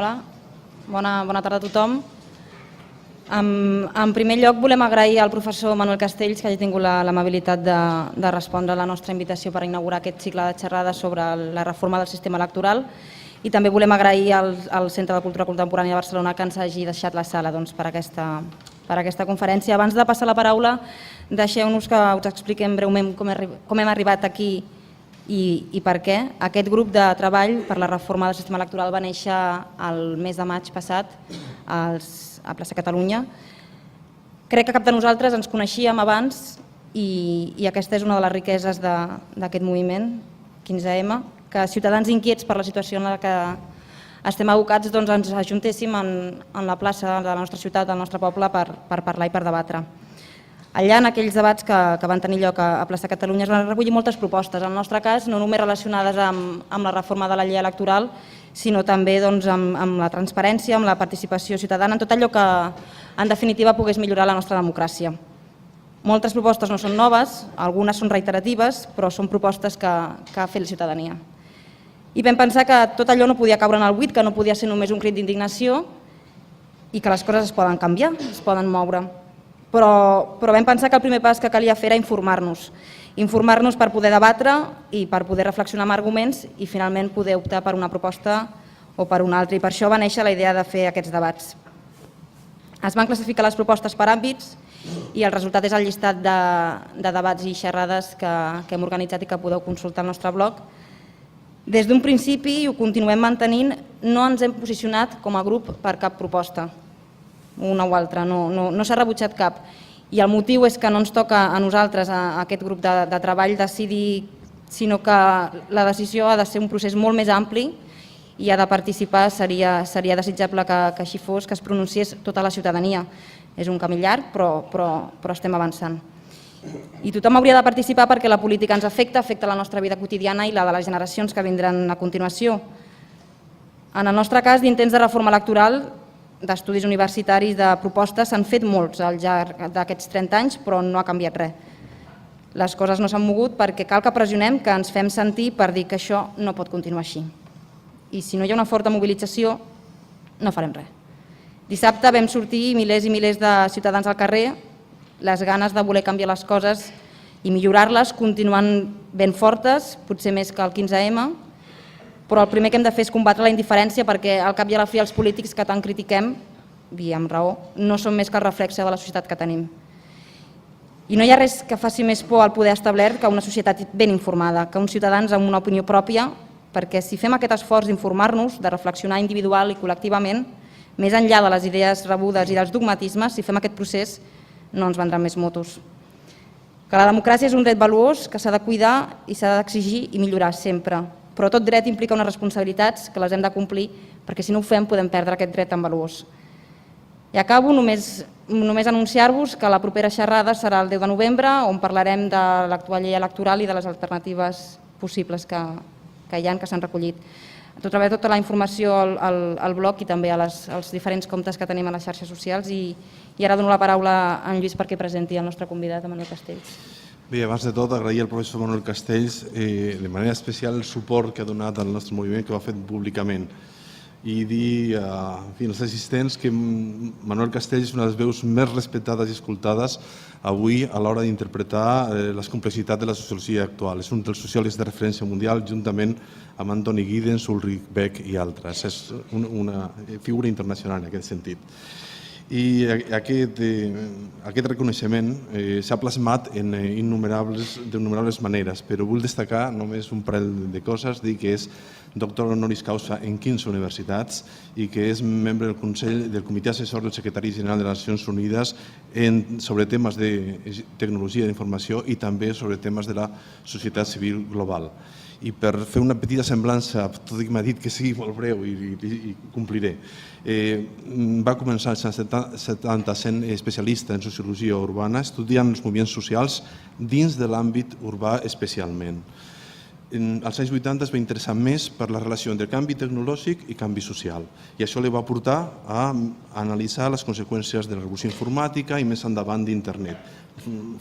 Hola, bona tarda a tothom. En primer lloc volem agrair al professor Manuel Castells que hagi tingut l'amabilitat de respondre a la nostra invitació per inaugurar aquest cicle de xerrades sobre la reforma del sistema electoral i també volem agrair al Centre de Cultura Contemporània de Barcelona que ens hagi deixat la sala per aquesta conferència. Abans de passar la paraula, deixeu-nos que us expliquem breument com hem arribat aquí i per què. Aquest grup de treball per la reforma del sistema electoral va néixer el mes de maig passat a Plaça Catalunya. Crec que cap de nosaltres ens coneixíem abans i aquesta és una de les riqueses d'aquest moviment, 15M, que ciutadans inquiets per la situació en la que estem abocats ens ajuntéssim en la plaça de la nostra ciutat, del nostre poble, per parlar i per debatre. Allà, en aquells debats que van tenir lloc a Plaça Catalunya, es van recollir moltes propostes, en el nostre cas no només relacionades amb la reforma de la llei electoral, sinó també amb la transparència, amb la participació ciutadana, en tot allò que, en definitiva, pogués millorar la nostra democràcia. Moltes propostes no són noves, algunes són reiteratives, però són propostes que ha fet la ciutadania. I vam pensar que tot allò no podia caure en el buit, que no podia ser només un crit d'indignació i que les coses es poden canviar, es poden moure. Però vam pensar que el primer pas que calia fer era informar-nos per poder debatre i per poder reflexionar amb arguments i finalment poder optar per una proposta o per una altra. I per això va néixer la idea de fer aquests debats. Es van classificar les propostes per àmbits i el resultat és el llistat de debats i xerrades que hem organitzat i que podeu consultar al nostre blog. Des d'un principi, i ho continuem mantenint, no ens hem posicionat com a grup per cap proposta, una o altra, no s'ha rebutjat cap. I el motiu és que no ens toca a nosaltres, a aquest grup de treball, decidir, sinó que la decisió ha de ser un procés molt més ampli i ha de participar, seria desitjable que així fos, que es pronunciés tota la ciutadania. És un camí llarg, però estem avançant. I tothom hauria de participar perquè la política ens afecta la nostra vida quotidiana i la de les generacions que vindran a continuació. En el nostre cas, d'intents de reforma electoral, d'estudis universitaris, de propostes, s'han fet molts al llarg d'aquests 30 anys, però no ha canviat res. Les coses no s'han mogut perquè cal que pressionem, que ens fem sentir per dir que això no pot continuar així. I si no hi ha una forta mobilització, no farem res. Dissabte vam sortir milers i milers de ciutadans al carrer, les ganes de voler canviar les coses i millorar-les continuen ben fortes, potser més que el 15M, però el primer que hem de fer és combatre la indiferència perquè al cap i a la fi els polítics que tant critiquem, i amb raó, no són més que el reflexe de la societat que tenim. I no hi ha res que faci més por al poder establert que una societat ben informada, que uns ciutadans amb una opinió pròpia, perquè si fem aquest esforç d'informar-nos, de reflexionar individual i col·lectivament, més enllà de les idees rebudes i dels dogmatismes, si fem aquest procés no ens vendran més motos. Que la democràcia és un dret valuós que s'ha de cuidar i s'ha d'exigir i millorar sempre. Però tot dret implica unes responsabilitats que les hem de complir perquè si no ho fem podem perdre aquest dret tan valuós. I acabo només anunciar-vos que la propera xerrada serà el 10 de novembre on parlarem de l'actual llei electoral i de les alternatives possibles que hi ha, que s'han recollit. Trobareu tota la informació al blog i també als diferents comptes que tenim a les xarxes socials i ara dono la paraula a en Lluís perquè presenti el nostre convidat, Manuel Castells. Bé, abans de tot, agrair al professor Manuel Castells de manera especial el suport que ha donat al nostre moviment, que ho ha fet públicament. I dir als assistents que Manuel Castells és una de les veus més respectades i escoltades avui a l'hora d'interpretar les complexitats de la sociologia actual. És un dels sociòlegs de referència mundial, juntament amb Antoni Giddens, Ulrich Beck i altres. És una figura internacional en aquest sentit. I aquest reconeixement s'ha plasmat d'innombrables maneres, però vull destacar només un parell de coses, dir que és doctor honoris causa en 15 universitats i que és membre del Consell del Comitè Assessor del Secretari General de les Nacions Unides sobre temes de tecnologia d'informació i també sobre temes de la societat civil global. I per fer una petita semblança, tot i que m'ha dit que sigui molt breu i compliré, va començar als anys 70 sent especialista en sociologia urbana, estudiant els moviments socials dins de l'àmbit urbà especialment. Als anys 80 es va interessar més per la relació entre canvi tecnològic i canvi social i això li va portar a analitzar les conseqüències de la revolució informàtica i més endavant d'internet.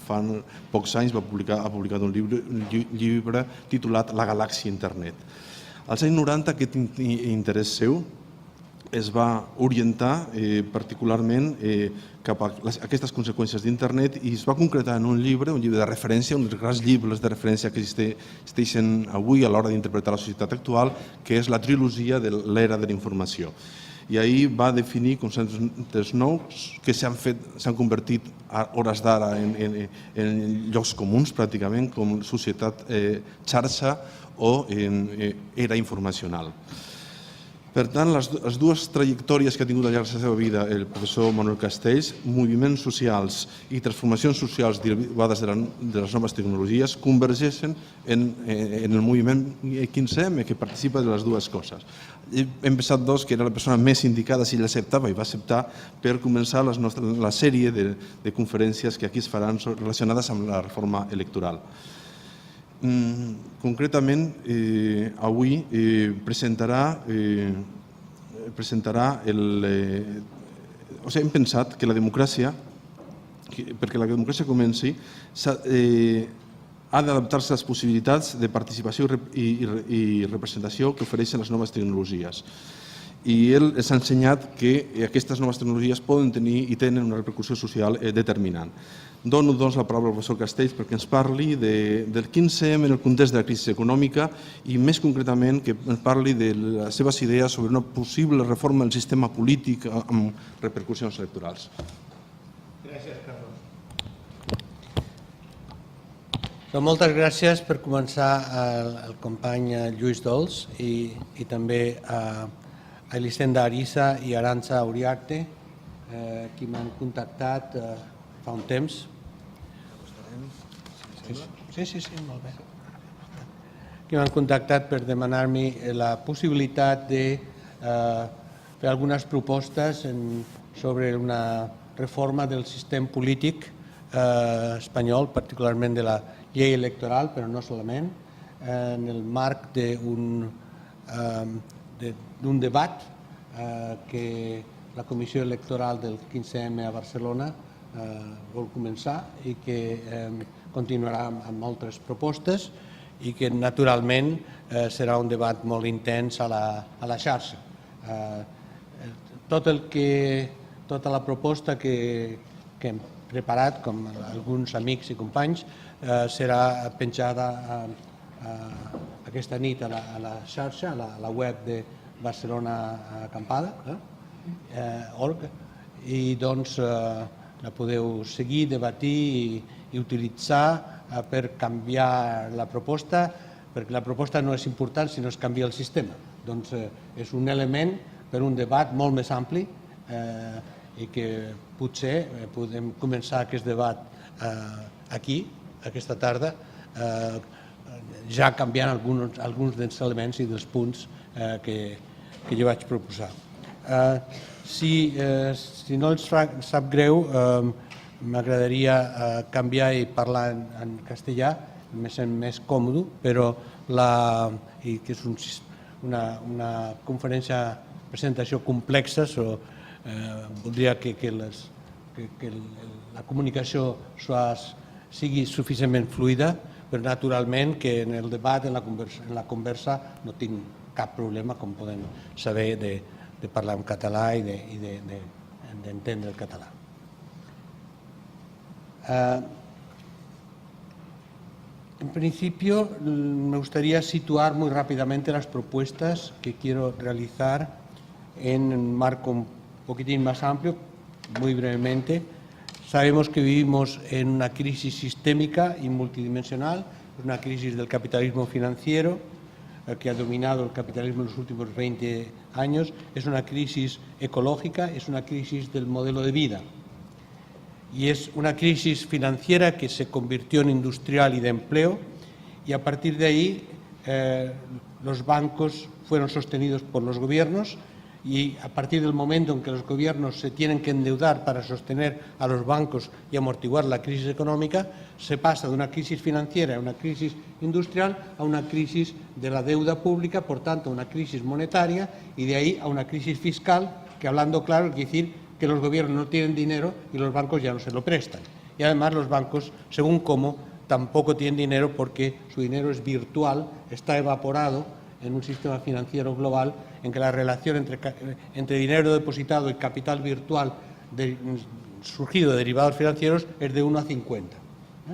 Fa pocs anys ha publicat un llibre titulat La galàxia internet. Als anys 90 aquest interès seu es va orientar particularment cap a aquestes conseqüències d'internet i es va concretar en un llibre de referència, un dels grans llibres de referència que existeixen avui a l'hora d'interpretar la societat actual, que és la trilogia de l'era de la informació. I ahir va definir conceptes nous que s'han convertit a hores d'ara en llocs comuns pràcticament, com societat xarxa o era informacional. Per tant, les dues trajectòries que ha tingut al llarg de la seva vida el professor Manuel Castells, moviments socials i transformacions socials derivades de les noves tecnologies, convergeixen en el moviment 15M, que participa de les dues coses. Hem pensat que era la persona més indicada, si ell acceptava, i va acceptar, per començar la sèrie de conferències que aquí es faran relacionades amb la reforma electoral. Concretament, avui presentarà hem pensat que la democràcia, perquè la democràcia comenci, ha d'adaptar-se a les possibilitats de participació i representació que ofereixen les noves tecnologies. I ell ens ha ensenyat que aquestes noves tecnologies poden tenir i tenen una repercussió social determinant. Dono doncs la paraula al professor Castells perquè ens parli del 15M en el context de la crisi econòmica i més concretament que ens parli de les seves idees sobre una possible reforma del sistema polític amb repercussions electorals. Gràcies, Carlos. Moltes gràcies per començar al company Lluís Dols i també a Elisenda Arissa i Arantxa Uriarte, qui m'han contactat fa un temps. Sí, molt bé. Que m'han contactat per demanar-me la possibilitat de fer algunes propostes sobre una reforma del sistema polític espanyol, particularment de la llei electoral, però no solament, en el marc d'un debat que la Comissió Electoral del 15M a Barcelona vol començar i que continuarà amb altres propostes i que naturalment serà un debat molt intens a la xarxa. Tota la proposta que hem preparat, com alguns amics i companys, serà penjada aquesta nit a la xarxa, a la web de Barcelona Acampada.org i doncs la podeu seguir, debatir i utilitzar per canviar la proposta, perquè la proposta no és important si no es canvia el sistema. Doncs és un element per un debat molt més ampli i que potser podem començar aquest debat aquí, aquesta tarda, ja canviant alguns dels elements i dels punts que jo vaig proposar. Si no els sap greu, m'agradaria canviar i parlar en castellà, me sent més còmode, però que és una conferència, presentació complexa, voldria que la comunicació sigui suficientment fluida, però naturalment que en el debat, en la conversa, no tinc cap problema, com podem saber, de parlar en català i d'entendre el català. En principio, me gustaría situar muy rápidamente las propuestas que quiero realizar en un marco un poquitín más amplio, muy brevemente. Sabemos que vivimos en una crisis sistémica y multidimensional, una crisis del capitalismo financiero que ha dominado el capitalismo en los últimos 20 años, es una crisis ecológica, es una crisis del modelo de vida. Y es una crisis financiera que se convirtió en industrial y de empleo, y a partir de ahí los bancos fueron sostenidos por los gobiernos, y a partir del momento en que los gobiernos se tienen que endeudar para sostener a los bancos y amortiguar la crisis económica, se pasa de una crisis financiera a una crisis industrial a una crisis de la deuda pública, por tanto a una crisis monetaria, y de ahí a una crisis fiscal, que hablando claro quiere decir que los gobiernos no tienen dinero y los bancos ya no se lo prestan. Y además los bancos, según cómo, tampoco tienen dinero porque su dinero es virtual, está evaporado en un sistema financiero global en que la relación entre dinero depositado y capital virtual surgido de derivados financieros es de 1 a 50.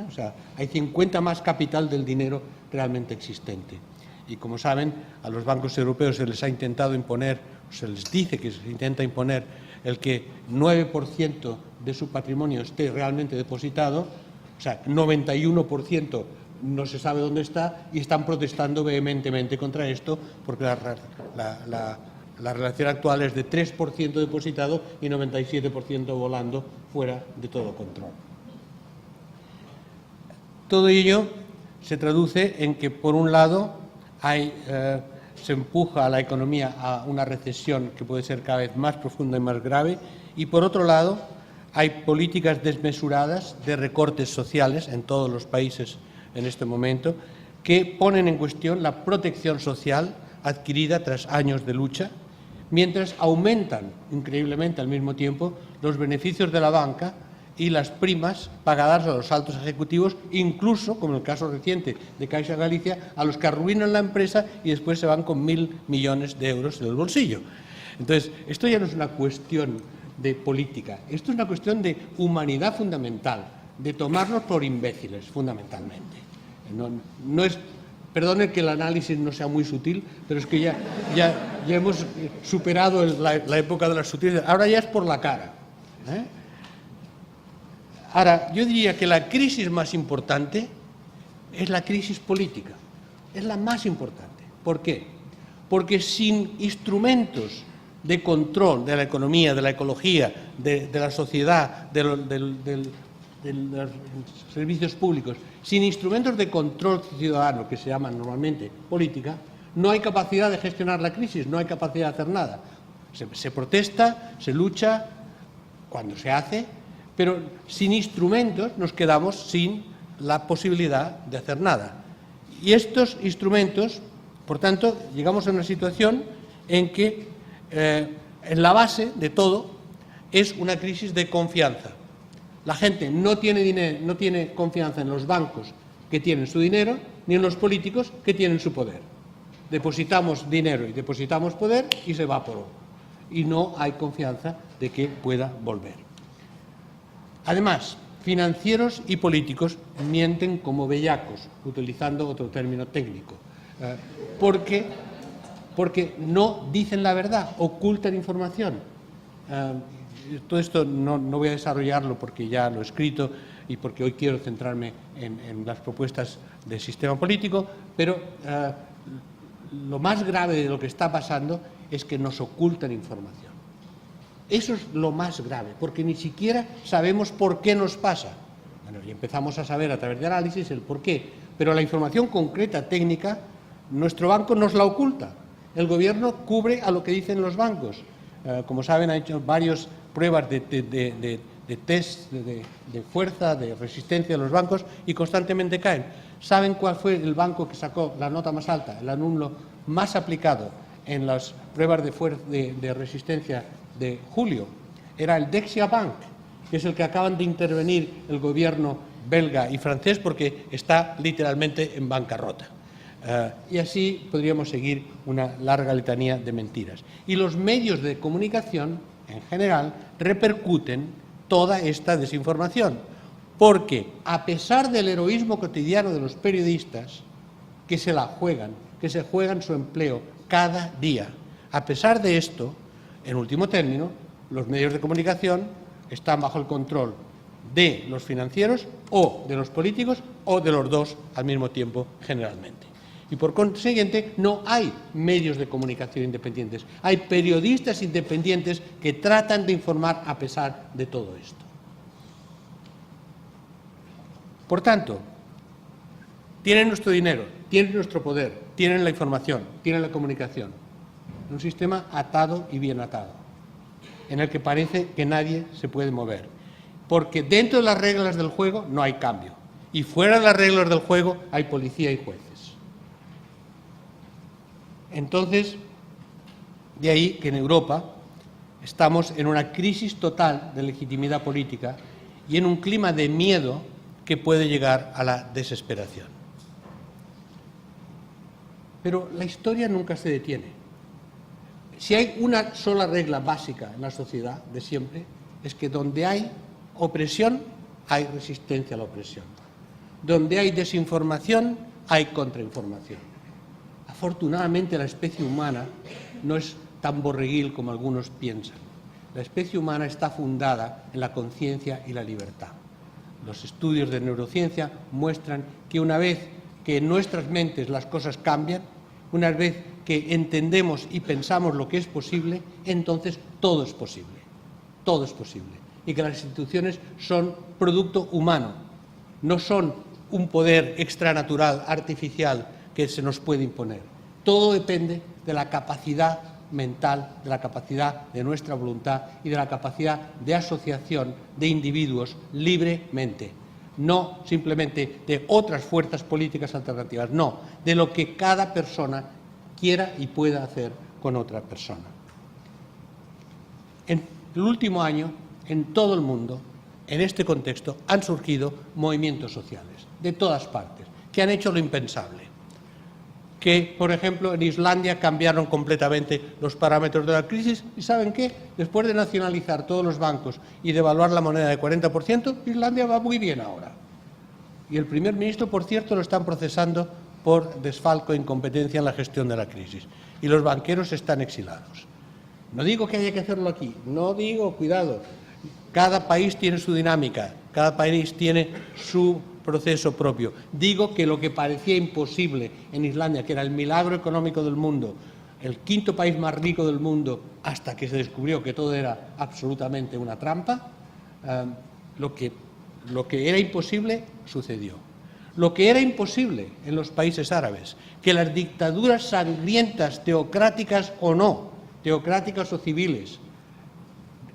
O sea, hay 50 más capital del dinero realmente existente. Y como saben, a los bancos europeos se les ha intentado imponer, se les dice que se intenta imponer el que 9% de su patrimonio esté realmente depositado, o sea, 91% no se sabe dónde está, y están protestando vehementemente contra esto porque la relación actual es de 3% depositado y 97% volando fuera de todo control. Todo ello se traduce en que, por un lado, se empuja a la economía a una recesión que puede ser cada vez más profunda y más grave, y por otro lado hay políticas desmesuradas de recortes sociales en todos los países en este momento que ponen en cuestión la protección social adquirida tras años de lucha, mientras aumentan increíblemente al mismo tiempo los beneficios de la banca y las primas pagadas a los altos ejecutivos, incluso, como en el caso reciente de Caixa Galicia, a los que arruinan la empresa y después se van con 1.000 millones de euros en el bolsillo. Entonces, esto ya no es una cuestión de política, esto es una cuestión de humanidad fundamental, de tomarnos por imbéciles, fundamentalmente. No es, perdone que el análisis no sea muy sutil, pero es que ya hemos superado la época de las sutilezas, ahora ya es por la cara. Ahora, yo diría que la crisis más importante es la crisis política, es la más importante. ¿Por qué? Porque sin instrumentos de control de la economía, de la ecología, de la sociedad, de los servicios públicos, sin instrumentos de control ciudadano, que se llaman normalmente política, no hay capacidad de gestionar la crisis, no hay capacidad de hacer nada. Se protesta, se lucha, cuando se hace, pero sin instrumentos nos quedamos sin la posibilidad de hacer nada. Y estos instrumentos, por tanto, llegamos a una situación en que en la base de todo es una crisis de confianza. La gente no tiene confianza en los bancos que tienen su dinero, ni en los políticos que tienen su poder. Depositamos dinero y depositamos poder y se evaporó. Y no hay confianza de que pueda volver. Además, financieros y políticos mienten como bellacos, utilizando otro término técnico, porque no dicen la verdad, ocultan información. Todo esto no voy a desarrollarlo porque ya lo he escrito y porque hoy quiero centrarme en las propuestas del sistema político, pero lo más grave de lo que está pasando es que nos ocultan información. Eso es lo más grave, porque ni siquiera sabemos por qué nos pasa. Bueno, y empezamos a saber a través de análisis el por qué, pero la información concreta, técnica, nuestro banco nos la oculta. El Gobierno cubre a lo que dicen los bancos. Como saben, ha hecho varias pruebas de test de fuerza, de resistencia de los bancos y constantemente caen. ¿Saben cuál fue el banco que sacó la nota más alta, el alumno más aplicado en las pruebas de resistencia de julio? Era el Dexia Bank, que es el que acaban de intervenir el gobierno belga y francés porque está literalmente en bancarrota. Y así podríamos seguir una larga letanía de mentiras. Y los medios de comunicación, en general, repercuten toda esta desinformación, porque a pesar del heroísmo cotidiano de los periodistas, que se la juegan, que se juegan su empleo cada día, a pesar de esto, en último término, los medios de comunicación están bajo el control de los financieros o de los políticos o de los dos al mismo tiempo, generalmente. Y por consiguiente no hay medios de comunicación independientes, hay periodistas independientes que tratan de informar a pesar de todo esto. Por tanto, tienen nuestro dinero, tienen nuestro poder, tienen la información, tienen la comunicación. Un sistema atado y bien atado, en el que parece que nadie se puede mover, porque dentro de las reglas del juego no hay cambio y fuera de las reglas del juego hay policía y jueces. Entonces, de ahí que en Europa estamos en una crisis total de legitimidad política y en un clima de miedo que puede llegar a la desesperación. pero la historia nunca se detiene. Si hay una sola regla básica en la sociedad de siempre, es que donde hay opresión, hay resistencia a la opresión. Donde hay desinformación, hay contrainformación. Afortunadamente, la especie humana no es tan borreguil como algunos piensan. La especie humana está fundada en la conciencia y la libertad. Los estudios de neurociencia muestran que una vez que en nuestras mentes las cosas cambian, una vez que entendemos y pensamos lo que es posible, entonces todo es posible. Todo es posible. Y que las instituciones son producto humano, no son un poder extranatural, artificial, que se nos puede imponer. Todo depende de la capacidad mental, de la capacidad de nuestra voluntad y de la capacidad de asociación de individuos libremente. No simplemente de otras fuerzas políticas alternativas, no, de lo que cada persona quiera y pueda hacer con otra persona. En el último año, en todo el mundo, en este contexto, han surgido movimientos sociales, de todas partes, que han hecho lo impensable. Que, por ejemplo, en Islandia cambiaron completamente los parámetros de la crisis y ¿saben qué? Después de nacionalizar todos los bancos y devaluar la moneda de 40%, Islandia va muy bien ahora. Y el primer ministro, por cierto, lo están procesando por desfalco e incompetencia en la gestión de la crisis. Y los banqueros están exilados. No digo que haya que hacerlo aquí, no digo, cuidado, cada país tiene su dinámica, cada país tiene su proceso propio. Digo que lo que parecía imposible en Islandia, que era el milagro económico del mundo, el quinto país más rico del mundo, hasta que se descubrió que todo era absolutamente una trampa, lo que era imposible sucedió. Lo que era imposible en los países árabes, que las dictaduras sangrientas, teocráticas o no, teocráticas o civiles,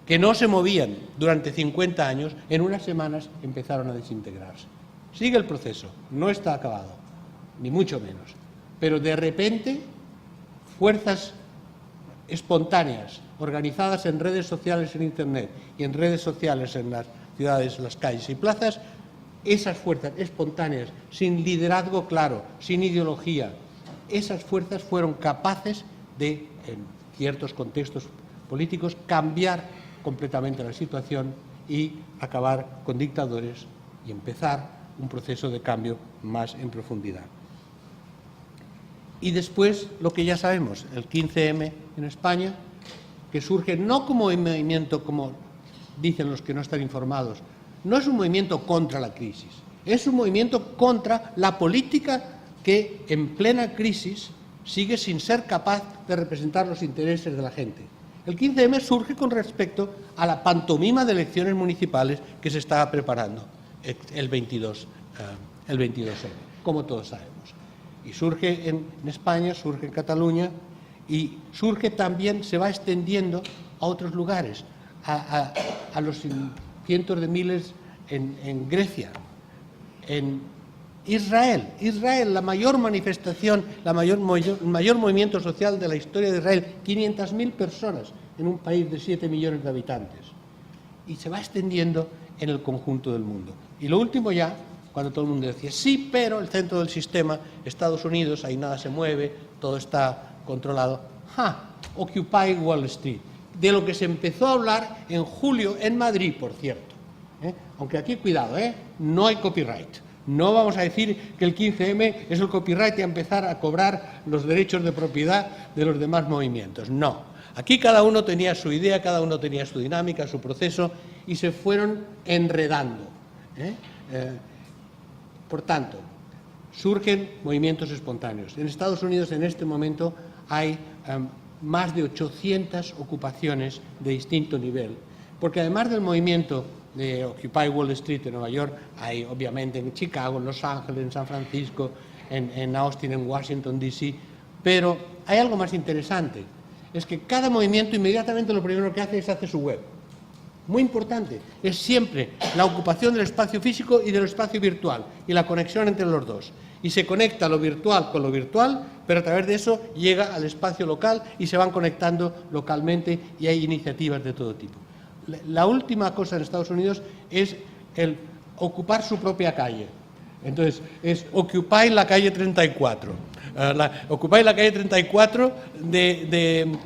que no se movían durante 50 años, en unas semanas empezaron a desintegrarse. Sigue el proceso, no está acabado, ni mucho menos. Pero de repente, fuerzas espontáneas, organizadas en redes sociales en Internet y en redes sociales en las ciudades, las calles y plazas, esas fuerzas espontáneas, sin liderazgo claro, sin ideología, esas fuerzas fueron capaces de, en ciertos contextos políticos, cambiar completamente la situación y acabar con dictadores y empezar un proceso de cambio más en profundidad. Y después, lo que ya sabemos, el 15M en España, que surge no como un movimiento, como dicen los que no están informados, no es un movimiento contra la crisis, es un movimiento contra la política que en plena crisis sigue sin ser capaz de representar los intereses de la gente. El 15M surge con respecto a la pantomima de elecciones municipales que se estaba preparando el 22M, como todos sabemos. Y surge en España, surge en Cataluña y surge también, se va extendiendo a otros lugares, a los cientos de miles en Grecia, en Israel, la mayor manifestación, el mayor movimiento social de la historia de Israel, 500.000 personas en un país de 7 millones de habitantes. Y se va extendiendo en el conjunto del mundo. Y lo último ya, cuando todo el mundo decía, sí, pero el centro del sistema, Estados Unidos, ahí nada se mueve, todo está controlado. Occupy Wall Street, de lo que se empezó a hablar en julio en Madrid, por cierto. Aunque aquí, cuidado, no hay copyright. No vamos a decir que el 15M es el copyright y a empezar a cobrar los derechos de propiedad de los demás movimientos. No. Aquí cada uno tenía su idea, cada uno tenía su dinámica, su proceso y se fueron enredando. Por tanto, surgen movimientos espontáneos. En Estados Unidos en este momento hay más de 800 ocupaciones de distinto nivel, porque además del movimiento de Occupy Wall Street en Nueva York, hay obviamente en Chicago, en Los Ángeles, en San Francisco, en Austin, en Washington, D.C., pero hay algo más interesante, es que cada movimiento inmediatamente lo primero que hace es hacer su web. Muy importante, es siempre la ocupación del espacio físico y del espacio virtual y la conexión entre los dos. Y se conecta lo virtual con lo virtual, pero a través de eso llega al espacio local y se van conectando localmente y hay iniciativas de todo tipo. La última cosa en Estados Unidos es el ocupar su propia calle. Entonces, es Occupy la calle 34. Occupy la calle 34 de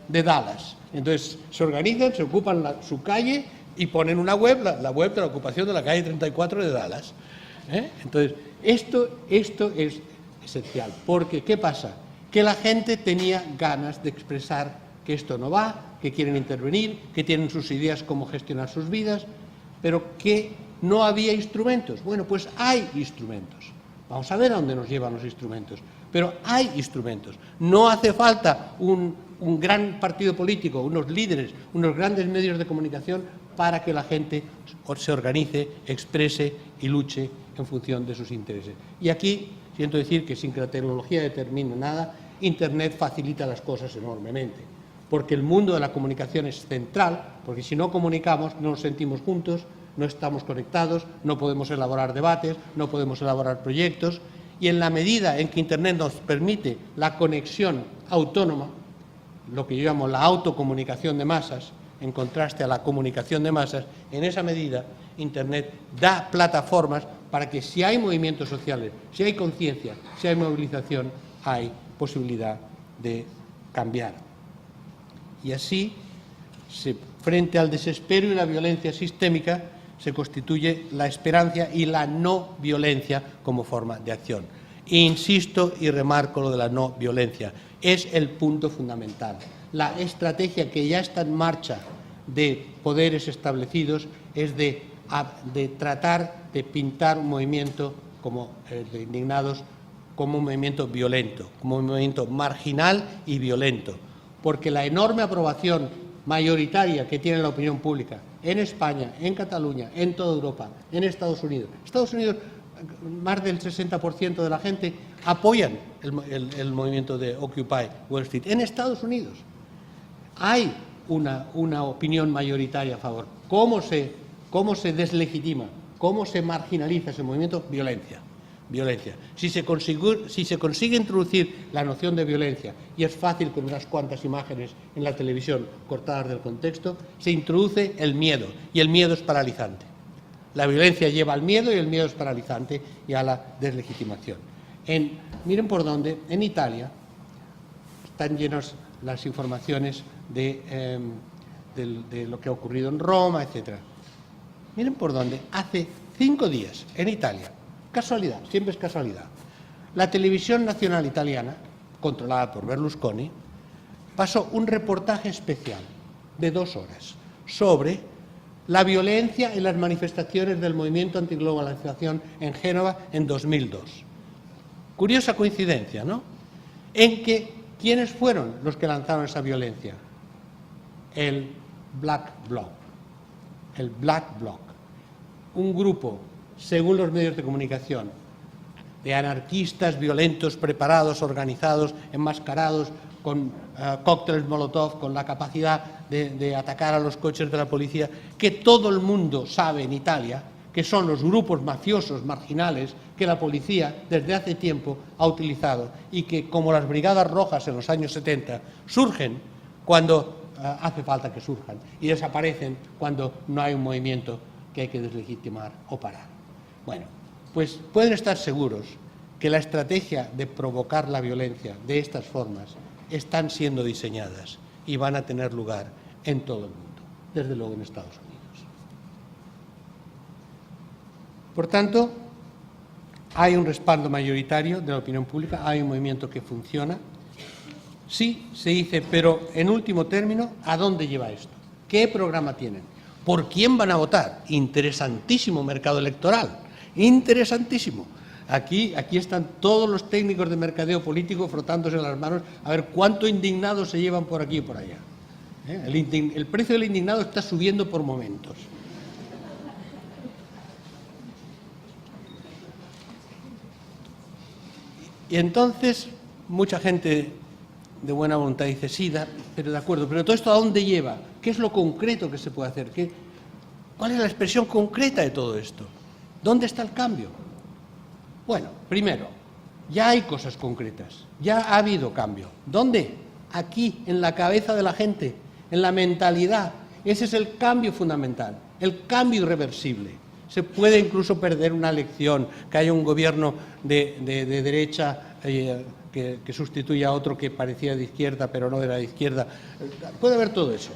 Dallas. Entonces, se organizan, se ocupan su calle y ponen una web, la web de la ocupación de la calle 34 de Dallas. Entonces, esto es esencial, porque ¿qué pasa? Que la gente tenía ganas de expresar que esto no va, que quieren intervenir, que tienen sus ideas cómo gestionar sus vidas, pero que no había instrumentos. Bueno, pues hay instrumentos. Vamos a ver a dónde nos llevan los instrumentos. Pero hay instrumentos. No hace falta un gran partido político, unos líderes, unos grandes medios de comunicación para que la gente se organice, exprese y luche en función de sus intereses. Y aquí siento decir que sin que la tecnología determine nada, Internet facilita las cosas enormemente, porque el mundo de la comunicación es central, porque si no comunicamos no nos sentimos juntos, no estamos conectados, no podemos elaborar debates, no podemos elaborar proyectos, y en la medida en que Internet nos permite la conexión autónoma, lo que yo llamo la autocomunicación de masas, en contraste a la comunicación de masas, en esa medida Internet da plataformas para que si hay movimientos sociales, si hay conciencia, si hay movilización, hay posibilidad de cambiar. Y así, frente al desespero y la violencia sistémica, se constituye la esperanza y la no violencia como forma de acción. Insisto y remarco lo de la no violencia. Es el punto fundamental. La estrategia que ya está en marcha de poderes establecidos es de tratar de pintar un movimiento como de indignados como un movimiento violento, como un movimiento marginal y violento, porque la enorme aprobación mayoritaria que tiene la opinión pública en España, en Cataluña, en toda Europa, en Estados Unidos. Estados Unidos, más del 60% de la gente apoyan el movimiento de Occupy Wall Street. En Estados Unidos hay una opinión mayoritaria a favor. ¿Cómo se deslegitima? ¿Cómo se marginaliza ese movimiento? Violencia. Violencia. Si se consigue introducir la noción de violencia, y es fácil con unas cuantas imágenes en la televisión cortadas del contexto, se introduce el miedo, y el miedo es paralizante. La violencia lleva al miedo y el miedo es paralizante y a la deslegitimación. Miren por dónde, en Italia, están llenas las informaciones de lo que ha ocurrido en Roma, etc. Miren por dónde, hace 5 días, en Italia, casualidad, siempre es casualidad, la televisión nacional italiana, controlada por Berlusconi, pasó un reportaje especial de 2 horas sobre la violencia en las manifestaciones del movimiento antiglobalización en Génova en 2002. Curiosa coincidencia, ¿no? En que, ¿quiénes fueron los que lanzaron esa violencia? El Black Bloc. El Black Bloc. Un grupo, según los medios de comunicación, de anarquistas violentos, preparados, organizados, enmascarados, con cócteles Molotov, con la capacidad de atacar a los coches de la policía, que todo el mundo sabe en Italia que son los grupos mafiosos marginales que la policía desde hace tiempo ha utilizado y que, como las Brigadas Rojas en los años 70, surgen cuando hace falta que surjan y desaparecen cuando no hay un movimiento que hay que deslegitimar o parar. Bueno, pues pueden estar seguros que la estrategia de provocar la violencia de estas formas están siendo diseñadas y van a tener lugar en todo el mundo, desde luego en Estados Unidos. Por tanto, hay un respaldo mayoritario de la opinión pública, hay un movimiento que funciona. Sí, se dice, pero en último término, ¿a dónde lleva esto? ¿Qué programa tienen? ¿Por quién van a votar? Interesantísimo mercado electoral, interesantísimo. Aquí están todos los técnicos de mercadeo político frotándose las manos a ver cuánto indignados se llevan por aquí y por allá. El precio del indignado está subiendo por momentos. Y entonces mucha gente de buena voluntad dice, sí, pero de acuerdo, pero todo esto ¿a dónde lleva? ¿Qué es lo concreto que se puede hacer? ¿Cuál es la expresión concreta de todo esto? ¿Dónde está el cambio? Bueno, primero, ya hay cosas concretas, ya ha habido cambio. ¿Dónde? Aquí, en la cabeza de la gente, en la mentalidad. Ese es el cambio fundamental, el cambio irreversible. Se puede incluso perder una elección, que haya un gobierno de derecha que sustituya a otro que parecía de izquierda pero no era de izquierda. Puede haber todo eso.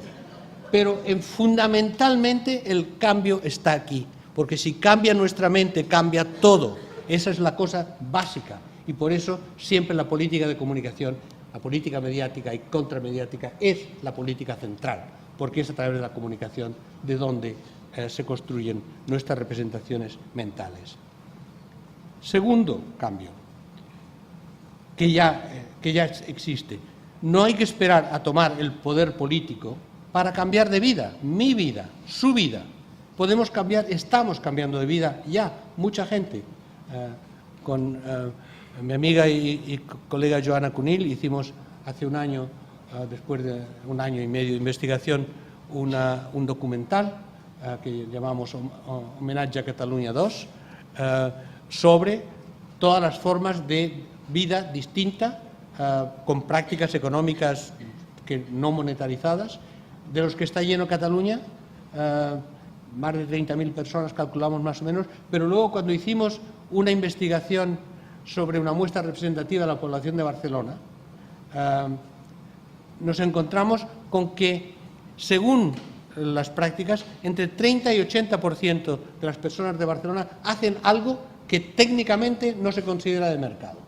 Pero fundamentalmente el cambio está aquí, porque si cambia nuestra mente, cambia todo. Esa es la cosa básica y por eso siempre la política de comunicación, la política mediática y contramediática es la política central, porque es a través de la comunicación de donde se construyen nuestras representaciones mentales. Segundo cambio, que ya existe. No hay que esperar a tomar el poder político para cambiar de vida, mi vida, su vida. Podemos cambiar, estamos cambiando de vida ya, mucha gente. Con mi amiga y colega Joana Cunil hicimos hace un año, después de un año y medio de investigación, un documental que llamamos Homenaje a Cataluña 2, sobre todas las formas de vida distinta, con prácticas económicas que no monetarizadas, de los que está lleno Cataluña, más de 30.000 personas calculamos más o menos, pero luego cuando hicimos una investigación sobre una muestra representativa de la población de Barcelona, nos encontramos con que, según las prácticas, entre 30 y 80% de las personas de Barcelona hacen algo que técnicamente no se considera de mercado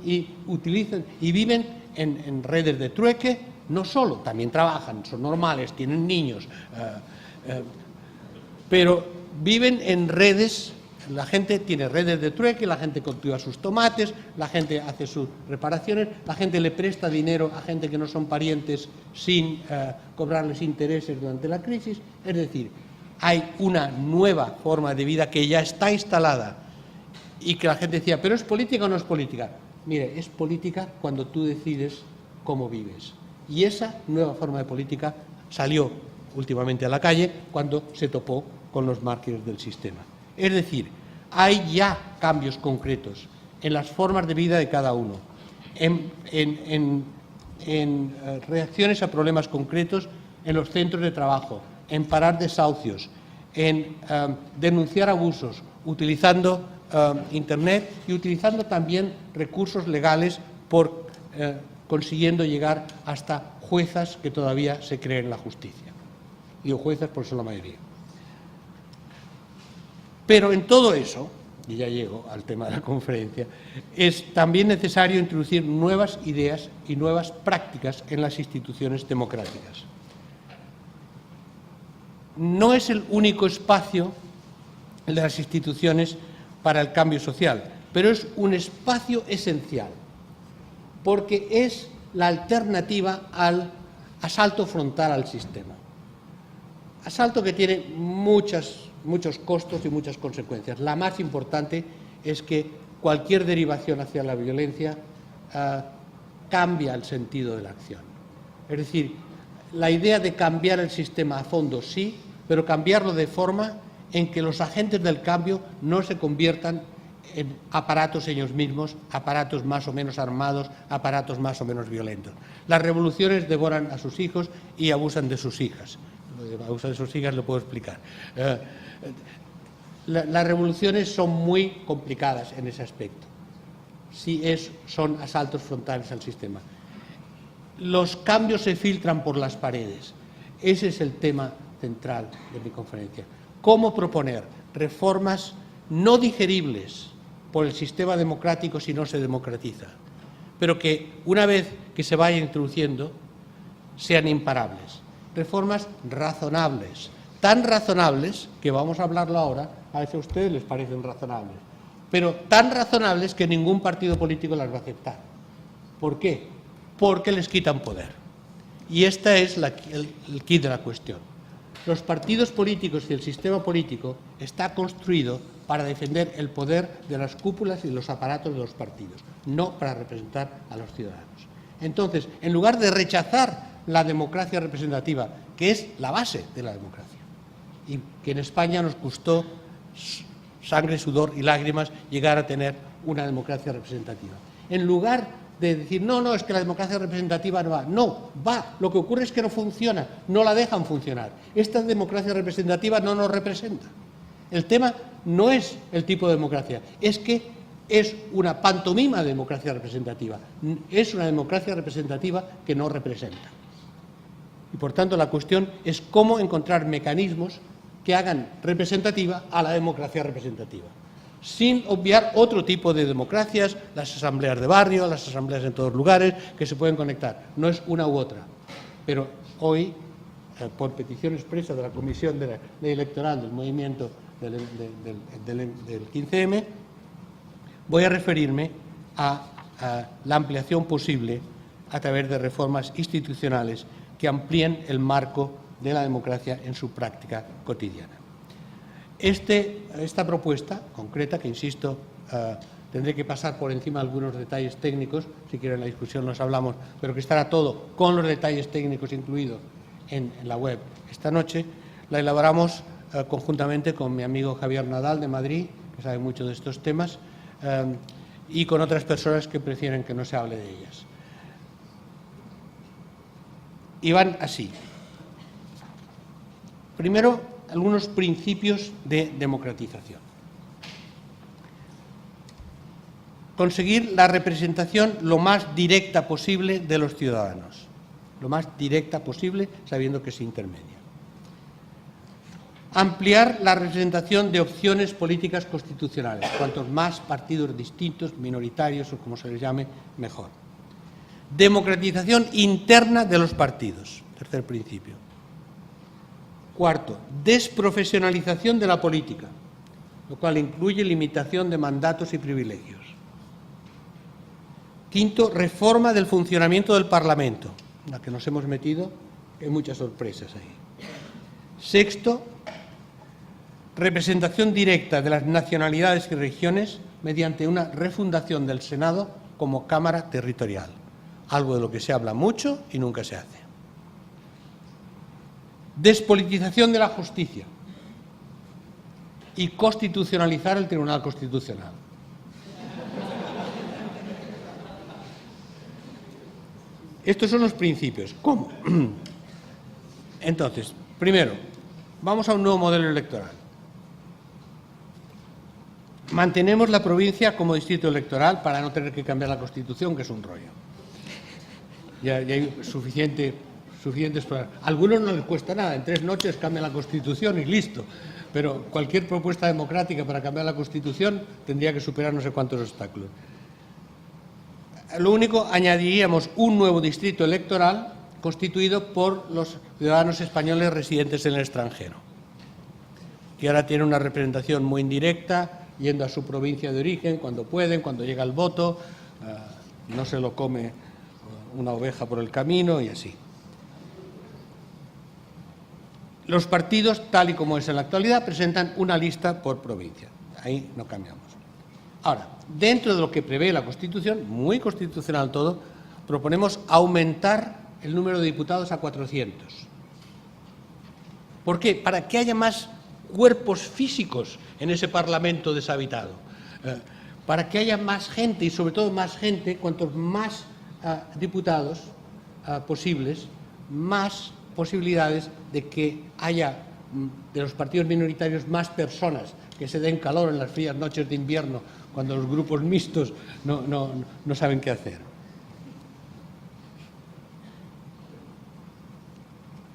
y utilizan y viven en redes de trueque, no solo, también trabajan, son normales, tienen niños, pero viven en redes. La gente tiene redes de trueque, la gente cultiva sus tomates, la gente hace sus reparaciones, la gente le presta dinero a gente que no son parientes sin cobrarles intereses durante la crisis. Es decir, hay una nueva forma de vida que ya está instalada y que la gente decía, ¿pero es política o no es política? Mire, es política cuando tú decides cómo vives. Y esa nueva forma de política salió últimamente a la calle cuando se topó con los mártires del sistema. Es decir, hay ya cambios concretos en las formas de vida de cada uno, en reacciones a problemas concretos en los centros de trabajo, en parar desahucios, en denunciar abusos, utilizando Internet y utilizando también recursos legales consiguiendo llegar hasta juezas que todavía se creen en la justicia. Digo juezas porque son la mayoría. Pero en todo eso, y ya llego al tema de la conferencia, es también necesario introducir nuevas ideas y nuevas prácticas en las instituciones democráticas. No es el único espacio, el de las instituciones, para el cambio social, pero es un espacio esencial, porque es la alternativa al asalto frontal al sistema. Asalto que tiene muchos costos y muchas consecuencias. La más importante es que cualquier derivación hacia la violencia cambia el sentido de la acción. Es decir, la idea de cambiar el sistema a fondo sí, pero cambiarlo de forma en que los agentes del cambio no se conviertan en aparatos ellos mismos, aparatos más o menos armados, aparatos más o menos violentos. Las revoluciones devoran a sus hijos y abusan de sus hijas. Abusan de sus hijas lo puedo explicar. Las revoluciones son muy complicadas en ese aspecto. Sí, son asaltos frontales al sistema. Los cambios se filtran por las paredes. Ese es el tema central de mi conferencia. ¿Cómo proponer reformas no digeribles por el sistema democrático si no se democratiza, pero que una vez que se vayan introduciendo sean imparables? Reformas razonables, tan razonables que vamos a hablarlo ahora, a veces a ustedes les parecen razonables, pero tan razonables que ningún partido político las va a aceptar. ¿Por qué? Porque les quitan poder. Y este es el quid de la cuestión. Los partidos políticos y el sistema político está construido para defender el poder de las cúpulas y de los aparatos de los partidos, no para representar a los ciudadanos. Entonces, en lugar de rechazar la democracia representativa, que es la base de la democracia, y que en España nos costó sangre, sudor y lágrimas llegar a tener una democracia representativa. En lugar de decir, no, es que la democracia representativa no va. No, va. Lo que ocurre es que no funciona, no la dejan funcionar. Esta democracia representativa no nos representa. El tema no es el tipo de democracia, es que es una pantomima de democracia representativa. Es una democracia representativa que no representa. Y por tanto la cuestión es cómo encontrar mecanismos que hagan representativa a la democracia representativa, sin obviar otro tipo de democracias, las asambleas de barrio, las asambleas en todos lugares, que se pueden conectar. No es una u otra. Pero hoy, por petición expresa de la Comisión de la Ley Electoral del movimiento del 15M, voy a referirme a la ampliación posible a través de reformas institucionales que amplíen el marco de la democracia en su práctica cotidiana. Esta propuesta concreta, que insisto, tendré que pasar por encima de algunos detalles técnicos, si quieren en la discusión nos hablamos, pero que estará todo con los detalles técnicos incluidos en la web esta noche, la elaboramos conjuntamente con mi amigo Javier Nadal de Madrid, que sabe mucho de estos temas, y con otras personas que prefieren que no se hable de ellas. Y van así. Primero, algunos principios de democratización. Conseguir la representación lo más directa posible de los ciudadanos, lo más directa posible, sabiendo que es intermedia. Ampliar la representación de opciones políticas constitucionales, cuantos más partidos distintos, minoritarios o como se les llame, mejor. Democratización interna de los partidos, tercer principio. Cuarto, desprofesionalización de la política, lo cual incluye limitación de mandatos y privilegios. Quinto, reforma del funcionamiento del Parlamento, en la que nos hemos metido, hay muchas sorpresas ahí. Sexto, representación directa de las nacionalidades y regiones mediante una refundación del Senado como Cámara Territorial, algo de lo que se habla mucho y nunca se hace. Despolitización de la justicia y constitucionalizar el Tribunal Constitucional. Estos son los principios. ¿Cómo? Entonces, primero, vamos a un nuevo modelo electoral. Mantenemos la provincia como distrito electoral para no tener que cambiar la Constitución, que es un rollo. Ya hay suficientes problemas. A algunos no les cuesta nada, en 3 noches cambian la Constitución y listo. Pero cualquier propuesta democrática para cambiar la Constitución tendría que superar no sé cuántos obstáculos. Lo único, añadiríamos un nuevo distrito electoral constituido por los ciudadanos españoles residentes en el extranjero, que ahora tienen una representación muy indirecta, yendo a su provincia de origen cuando pueden, cuando llega el voto, no se lo come una oveja por el camino y así. Los partidos, tal y como es en la actualidad, presentan una lista por provincia. Ahí no cambiamos. Ahora, dentro de lo que prevé la Constitución, muy constitucional todo, proponemos aumentar el número de diputados a 400. ¿Por qué? Para que haya más cuerpos físicos en ese Parlamento deshabitado. Para que haya más gente y sobre todo más gente, cuantos más diputados posibles, más posibilidades de que haya de los partidos minoritarios más personas que se den calor en las frías noches de invierno cuando los grupos mixtos no saben qué hacer.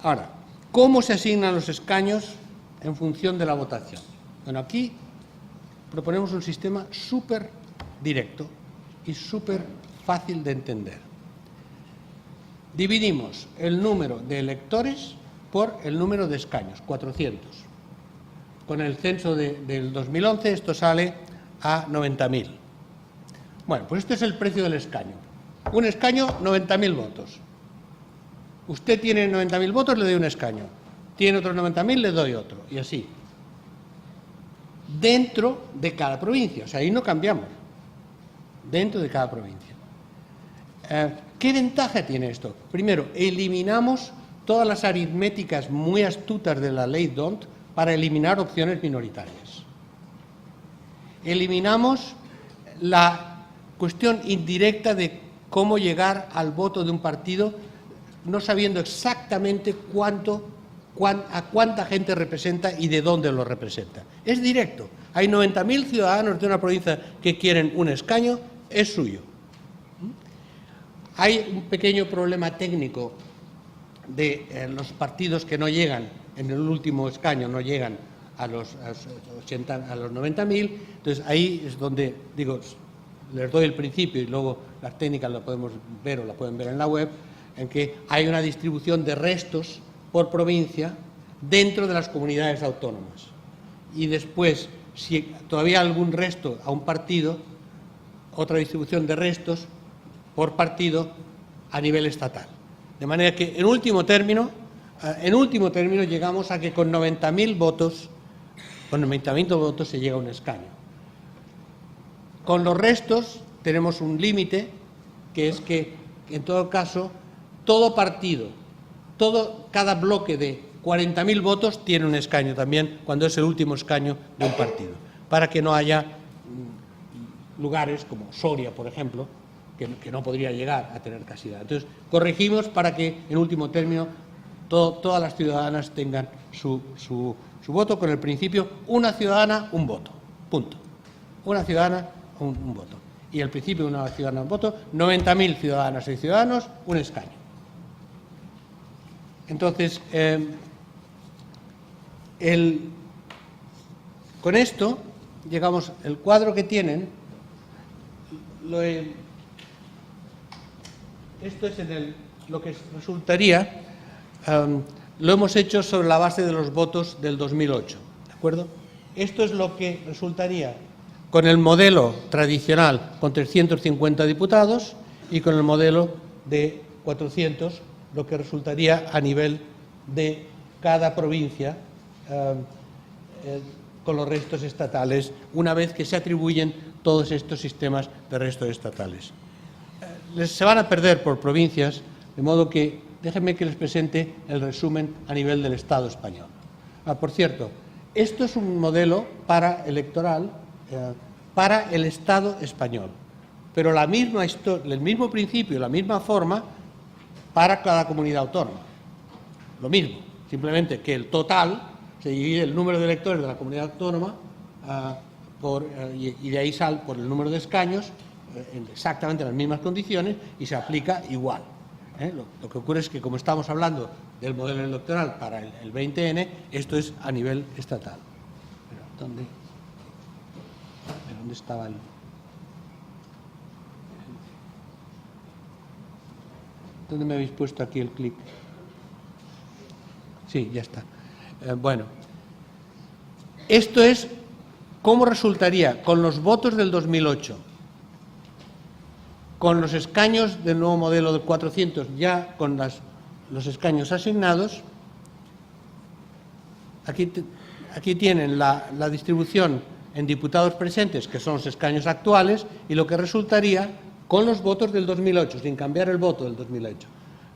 Ahora, ¿cómo se asignan los escaños en función de la votación? Bueno, aquí proponemos un sistema súper directo y súper fácil de entender. Dividimos el número de electores por el número de escaños, 400. Con el censo del 2011 esto sale a 90.000. Bueno, pues este es el precio del escaño. Un escaño, 90.000 votos. Usted tiene 90.000 votos, le doy un escaño. Tiene otros 90.000, le doy otro. Y así. Dentro de cada provincia. O sea, ahí no cambiamos. Dentro de cada provincia. ¿Qué ventaja tiene esto? Primero, eliminamos todas las aritméticas muy astutas de la ley D'Hondt para eliminar opciones minoritarias. Eliminamos la cuestión indirecta de cómo llegar al voto de un partido no sabiendo exactamente a cuánta gente representa y de dónde lo representa. Es directo. Hay 90.000 ciudadanos de una provincia que quieren un escaño, es suyo. Hay un pequeño problema técnico de los partidos que no llegan, en el último escaño no llegan a los 90.000, entonces ahí es donde, digo, les doy el principio y luego las técnicas las podemos ver o la pueden ver en la web, en que hay una distribución de restos por provincia dentro de las comunidades autónomas. Y después, si todavía hay algún resto a un partido, otra distribución de restos por partido a nivel estatal. De manera que, en último término llegamos a que con 90.000 votos, se llega a un escaño. Con los restos tenemos un límite, que es que, en todo caso, todo partido, cada bloque de 40.000 votos tiene un escaño también, cuando es el último escaño de un partido, para que no haya lugares como Soria, por ejemplo, que no podría llegar a tener castidad. Entonces, corregimos para que, en último término, todas las ciudadanas tengan su voto con el principio una ciudadana, un voto. Punto. Una ciudadana, un voto. Y el principio de una ciudadana, un voto, 90.000 ciudadanas y ciudadanos, un escaño. Entonces, con esto llegamos, el cuadro que tienen, esto es lo que resultaría, lo hemos hecho sobre la base de los votos del 2008, ¿de acuerdo? Esto es lo que resultaría con el modelo tradicional con 350 diputados y con el modelo de 400, lo que resultaría a nivel de cada provincia con los restos estatales, una vez que se atribuyen todos estos sistemas de restos estatales. Se van a perder por provincias, de modo que déjenme que les presente el resumen a nivel del Estado español. Por cierto, esto es un modelo electoral para el Estado español, pero el mismo principio, la misma forma para cada comunidad autónoma. Lo mismo, simplemente que el total se divide el número de electores de la comunidad autónoma y de ahí sale por el número de escaños, exactamente en las mismas condiciones, y se aplica igual. Lo que ocurre es que, como estamos hablando del modelo electoral para el 20N, esto es a nivel estatal. ¿Dónde estaba el...? ¿Dónde me habéis puesto aquí el clic? Sí, ya está. Bueno, esto es cómo resultaría con los votos del 2008, con los escaños del nuevo modelo de 400, ya con los escaños asignados. Aquí tienen la distribución en diputados presentes, que son los escaños actuales, y lo que resultaría con los votos del 2008, sin cambiar el voto del 2008,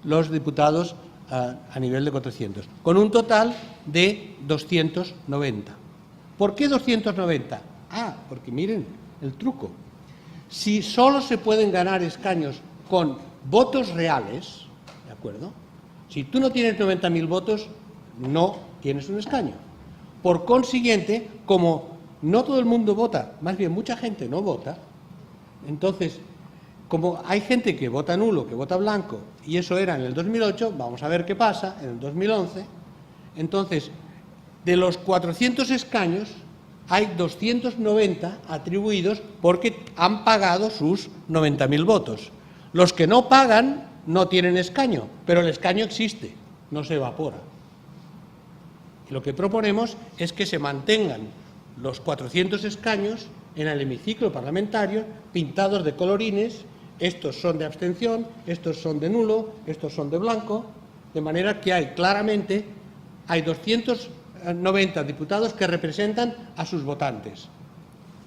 los diputados a nivel de 400, con un total de 290. ¿Por qué 290? Porque miren el truco. Si solo se pueden ganar escaños con votos reales, ¿de acuerdo? Si tú no tienes 90.000 votos, no tienes un escaño. Por consiguiente, como no todo el mundo vota, más bien mucha gente no vota, entonces, como hay gente que vota nulo, que vota blanco, y eso era en el 2008, vamos a ver qué pasa en el 2011, entonces, de los 400 escaños, hay 290 atribuidos porque han pagado sus 90.000 votos. Los que no pagan no tienen escaño, pero el escaño existe, no se evapora. Y lo que proponemos es que se mantengan los 400 escaños en el hemiciclo parlamentario, pintados de colorines. Estos son de abstención, estos son de nulo, estos son de blanco, de manera que hay 290 diputados que representan a sus votantes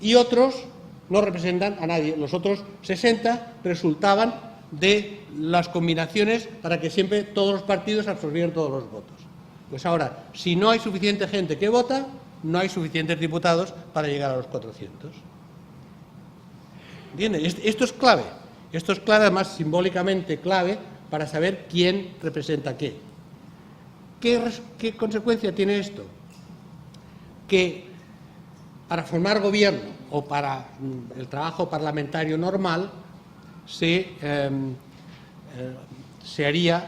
y otros no representan a nadie. Los otros 60 resultaban de las combinaciones para que siempre todos los partidos absorbieran todos los votos. Pues ahora, si no hay suficiente gente que vota, no hay suficientes diputados para llegar a los 400. ¿Entiendes? Esto es clave. Esto es clave, además simbólicamente clave, para saber quién representa qué. ¿Qué consecuencia tiene esto? Que para formar gobierno o para el trabajo parlamentario normal se haría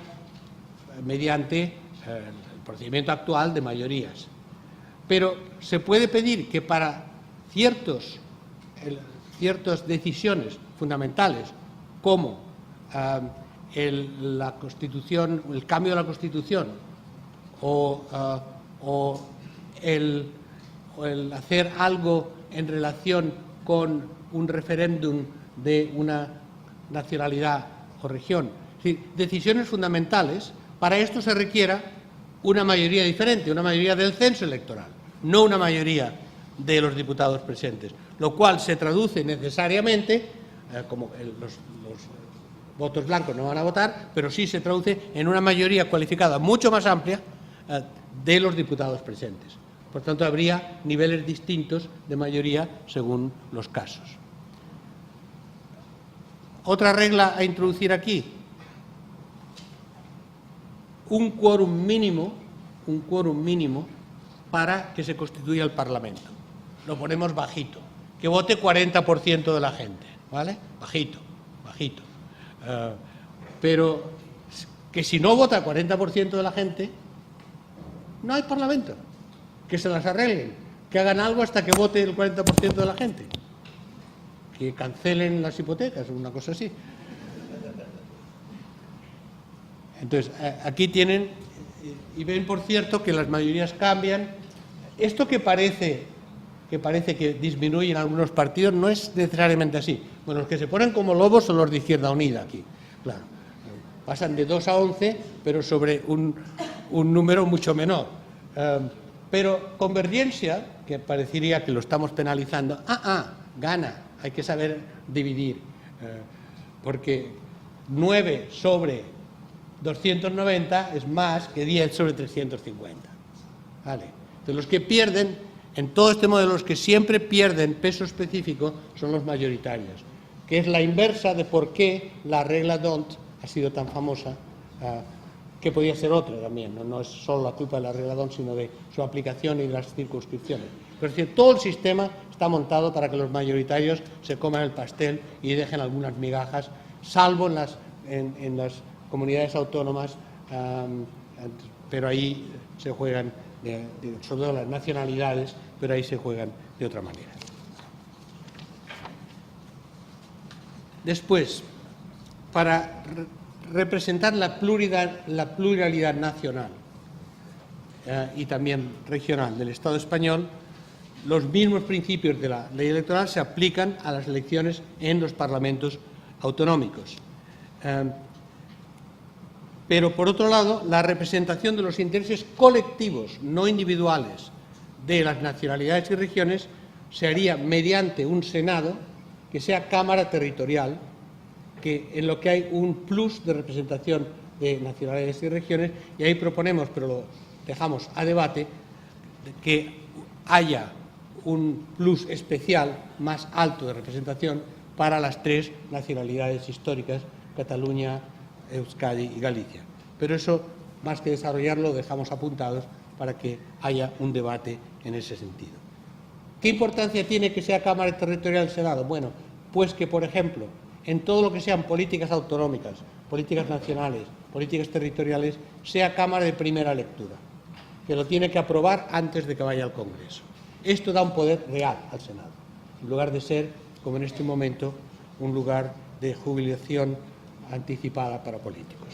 mediante el procedimiento actual de mayorías. Pero se puede pedir que para ciertas decisiones fundamentales, como la Constitución, el cambio de la Constitución o el hacer algo en relación con un referéndum de una nacionalidad o región, es decir, decisiones fundamentales, para esto se requiera una mayoría diferente, una mayoría del censo electoral, no una mayoría de los diputados presentes, lo cual se traduce necesariamente, como los votos blancos no van a votar, pero sí se traduce en una mayoría cualificada mucho más amplia de los diputados presentes. Por tanto, habría niveles distintos de mayoría según los casos. Otra regla a introducir aquí: un quórum mínimo para que se constituya el Parlamento. Lo ponemos bajito, que vote 40% de la gente, ¿vale? Bajito. Pero que si no vota 40% de la gente, no hay Parlamento. Que se las arreglen, que hagan algo hasta que vote el 40% de la gente, que cancelen las hipotecas o una cosa así. Entonces, aquí tienen, y ven, por cierto, que las mayorías cambian. Esto que parece que disminuye en algunos partidos no es necesariamente así. Bueno, los que se ponen como lobos son los de Izquierda Unida aquí, claro. Pasan de 2 a 11, pero sobre un número mucho menor. Pero Convergencia, que parecería que lo estamos penalizando, gana, hay que saber dividir, porque 9 sobre 290 es más que 10 sobre 350. ¿Vale? Entonces, los que pierden, en todo este modelo, los que siempre pierden peso específico son los mayoritarios, que es la inversa de por qué la regla D'Hondt ha sido tan famosa, que podía ser otra también, no es solo la culpa de la regla D'Hondt, sino de su aplicación y de las circunscripciones. Pero es decir, todo el sistema está montado para que los mayoritarios se coman el pastel y dejen algunas migajas, salvo en las comunidades autónomas, pero ahí se juegan, sobre todo las nacionalidades, pero ahí se juegan de otra manera. Después, para representar la pluralidad nacional y también regional del Estado español, los mismos principios de la ley electoral se aplican a las elecciones en los parlamentos autonómicos. Pero, por otro lado, la representación de los intereses colectivos, no individuales, de las nacionalidades y regiones se haría mediante un Senado que sea Cámara Territorial, en lo que hay un plus de representación de nacionalidades y regiones, y ahí proponemos, pero lo dejamos a debate, que haya un plus especial más alto de representación para las 3 nacionalidades históricas, Cataluña, Euskadi y Galicia. Pero eso, más que desarrollarlo, lo dejamos apuntados para que haya un debate en ese sentido. ¿Qué importancia tiene que sea Cámara Territorial del Senado? Bueno, pues que, por ejemplo, en todo lo que sean políticas autonómicas, políticas nacionales, políticas territoriales, sea Cámara de primera lectura, que lo tiene que aprobar antes de que vaya al Congreso. Esto da un poder real al Senado, en lugar de ser, como en este momento, un lugar de jubilación anticipada para políticos.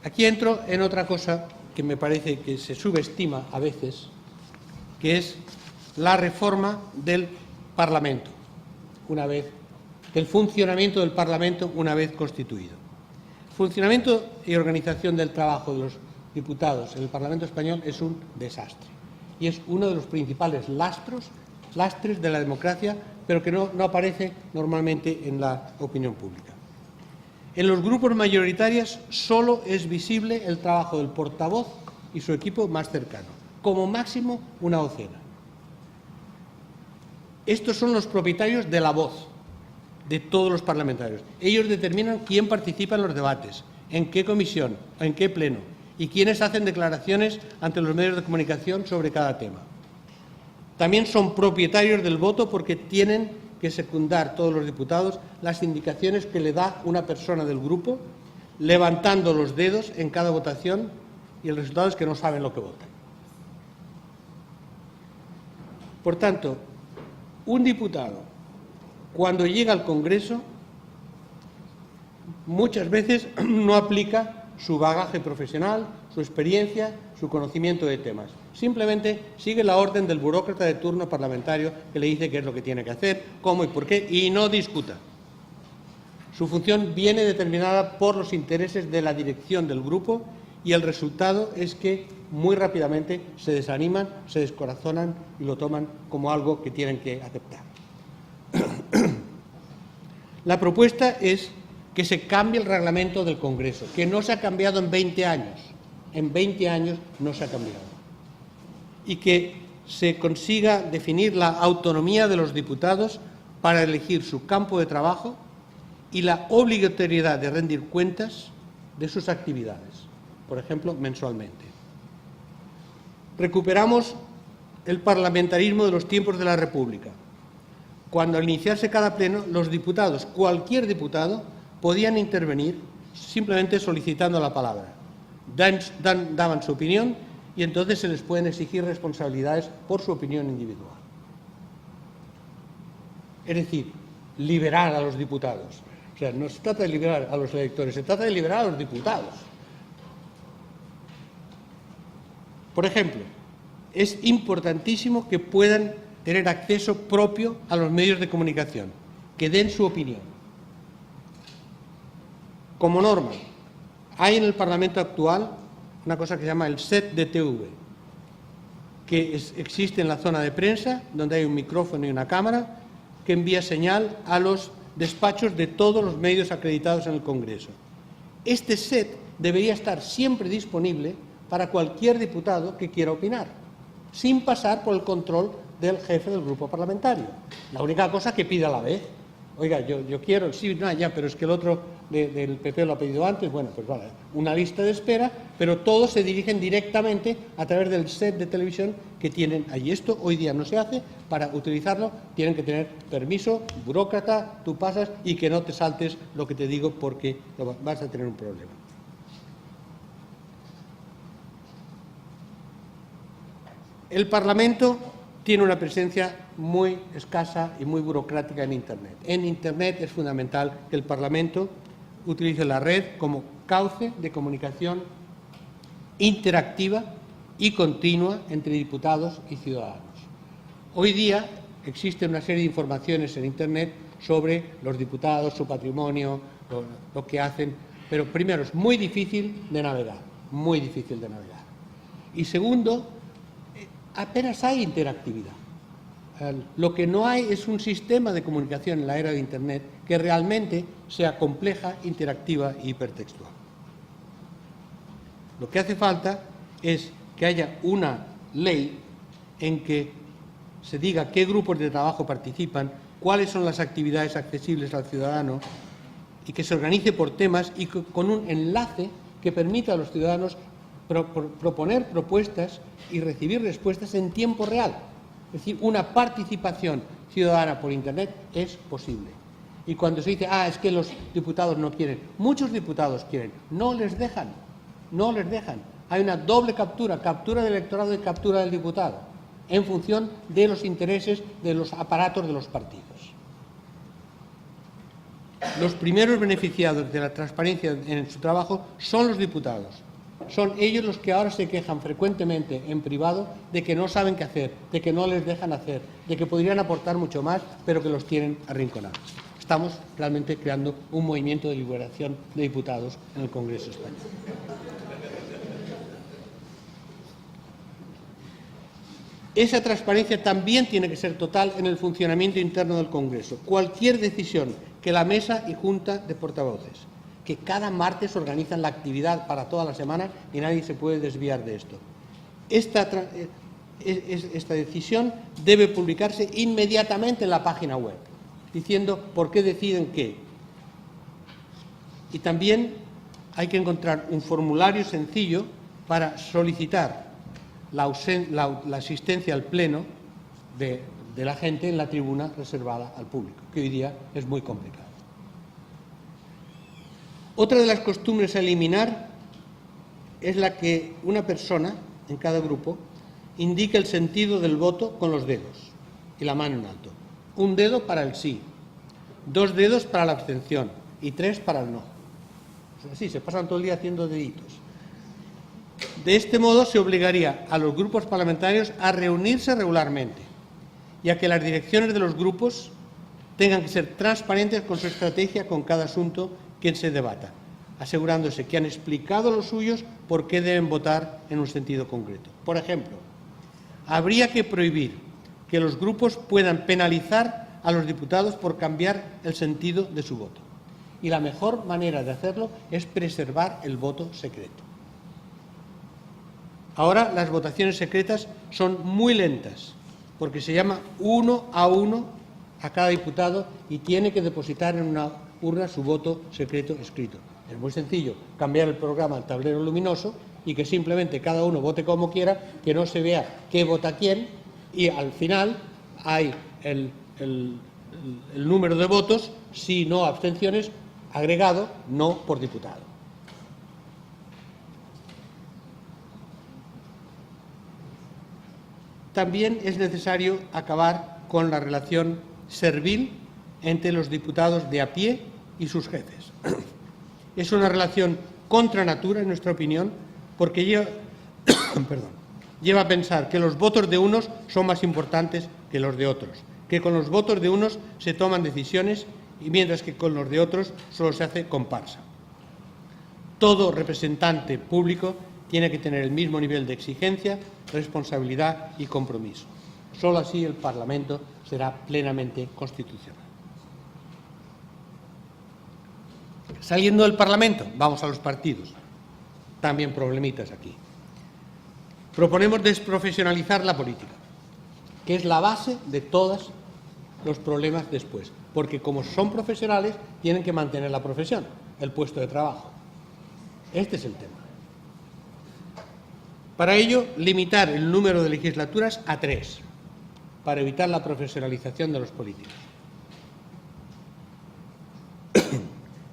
Aquí entro en otra cosa que me parece que se subestima a veces, que es la reforma del Parlamento, del funcionamiento del Parlamento una vez constituido. El funcionamiento y organización del trabajo de los diputados en el Parlamento español es un desastre y es uno de los principales lastres de la democracia, pero que no aparece normalmente en la opinión pública. En los grupos mayoritarios solo es visible el trabajo del portavoz y su equipo más cercano, como máximo una docena. Estos son los propietarios de la voz de todos los parlamentarios. Ellos determinan quién participa en los debates, en qué comisión, en qué pleno y quiénes hacen declaraciones ante los medios de comunicación sobre cada tema. También son propietarios del voto porque tienen que secundar todos los diputados las indicaciones que le da una persona del grupo, levantando los dedos en cada votación, y el resultado es que no saben lo que votan. Por tanto, un diputado, cuando llega al Congreso, muchas veces no aplica su bagaje profesional, su experiencia, su conocimiento de temas. Simplemente sigue la orden del burócrata de turno parlamentario que le dice qué es lo que tiene que hacer, cómo y por qué, y no discuta. Su función viene determinada por los intereses de la dirección del grupo y el resultado es que muy rápidamente se desaniman, se descorazonan y lo toman como algo que tienen que aceptar. La propuesta es que se cambie el reglamento del Congreso, que no se ha cambiado en 20 años. En 20 años no se ha cambiado. Y que se consiga definir la autonomía de los diputados para elegir su campo de trabajo y la obligatoriedad de rendir cuentas de sus actividades, por ejemplo, mensualmente. Recuperamos el parlamentarismo de los tiempos de la República, cuando al iniciarse cada pleno, los diputados, cualquier diputado, podían intervenir simplemente solicitando la palabra. Daban su opinión y entonces se les pueden exigir responsabilidades por su opinión individual. Es decir, liberar a los diputados. O sea, no se trata de liberar a los electores, se trata de liberar a los diputados. Por ejemplo, es importantísimo que puedan tener acceso propio a los medios de comunicación, que den su opinión. Como norma, hay en el Parlamento actual una cosa que se llama el set de TV, que existe en la zona de prensa, donde hay un micrófono y una cámara, que envía señal a los despachos de todos los medios acreditados en el Congreso. Este set debería estar siempre disponible para cualquier diputado que quiera opinar, sin pasar por el control del jefe del grupo parlamentario. La única cosa que pida a la vez. Oiga, yo quiero, sí, no, ya, pero es que el otro del PP lo ha pedido antes. Bueno, pues vale, una lista de espera, pero todos se dirigen directamente a través del set de televisión que tienen allí. Esto hoy día no se hace. Para utilizarlo tienen que tener permiso, burócrata, tú pasas y que no te saltes lo que te digo porque vas a tener un problema. El Parlamento tiene una presencia muy escasa y muy burocrática en Internet. En Internet es fundamental que el Parlamento utilice la red como cauce de comunicación interactiva y continua entre diputados y ciudadanos. Hoy día existe una serie de informaciones en Internet sobre los diputados, su patrimonio, lo que hacen, pero primero es muy difícil de navegar, muy difícil de navegar. Y segundo, apenas hay interactividad. Lo que no hay es un sistema de comunicación en la era de Internet que realmente sea compleja, interactiva e hipertextual. Lo que hace falta es que haya una ley en que se diga qué grupos de trabajo participan, cuáles son las actividades accesibles al ciudadano y que se organice por temas y con un enlace que permita a los ciudadanos proponer propuestas y recibir respuestas en tiempo real. Es decir, una participación ciudadana por Internet es posible. Y cuando se dice, es que los diputados no quieren, muchos diputados quieren, no les dejan, no les dejan. Hay una doble captura, captura del electorado y captura del diputado, en función de los intereses de los aparatos de los partidos. Los primeros beneficiados de la transparencia en su trabajo son los diputados. Son ellos los que ahora se quejan frecuentemente en privado de que no saben qué hacer, de que no les dejan hacer, de que podrían aportar mucho más, pero que los tienen arrinconados. Estamos realmente creando un movimiento de liberación de diputados en el Congreso español. Esa transparencia también tiene que ser total en el funcionamiento interno del Congreso. Cualquier decisión que la mesa y junta de portavoces, que cada martes organizan la actividad para toda la semana y nadie se puede desviar de esto. Esta decisión debe publicarse inmediatamente en la página web, diciendo por qué deciden qué. Y también hay que encontrar un formulario sencillo para solicitar la asistencia al pleno de la gente en la tribuna reservada al público, que hoy día es muy complicado. Otra de las costumbres a eliminar es la que una persona en cada grupo indique el sentido del voto con los dedos y la mano en alto. Un dedo para el sí, 2 dedos para la abstención y 3 para el no. Así, se pasan todo el día haciendo deditos. De este modo se obligaría a los grupos parlamentarios a reunirse regularmente y a que las direcciones de los grupos tengan que ser transparentes con su estrategia con cada asunto que se debata, asegurándose que han explicado a los suyos por qué deben votar en un sentido concreto. Por ejemplo, habría que prohibir que los grupos puedan penalizar a los diputados por cambiar el sentido de su voto. Y la mejor manera de hacerlo es preservar el voto secreto. Ahora las votaciones secretas son muy lentas, porque se llama 1 a 1 a cada diputado y tiene que depositar en una urna su voto secreto escrito. Es muy sencillo, cambiar el programa al tablero luminoso y que simplemente cada uno vote como quiera, que no se vea qué vota quién, y al final hay el número de votos, sí, no, abstenciones, agregado, no por diputado. También es necesario acabar con la relación servil entre los diputados de a pie y sus jefes. Es una relación contra natura, en nuestra opinión, porque lleva a pensar que los votos de unos son más importantes que los de otros, que con los votos de unos se toman decisiones y mientras que con los de otros solo se hace comparsa. Todo representante público tiene que tener el mismo nivel de exigencia, responsabilidad y compromiso. Solo así el Parlamento será plenamente constitucional. Saliendo del Parlamento, vamos a los partidos. También problemitas aquí. Proponemos desprofesionalizar la política, que es la base de todos los problemas después, porque como son profesionales, tienen que mantener la profesión, el puesto de trabajo. Este es el tema. Para ello, limitar el número de legislaturas a 3, para evitar la profesionalización de los políticos.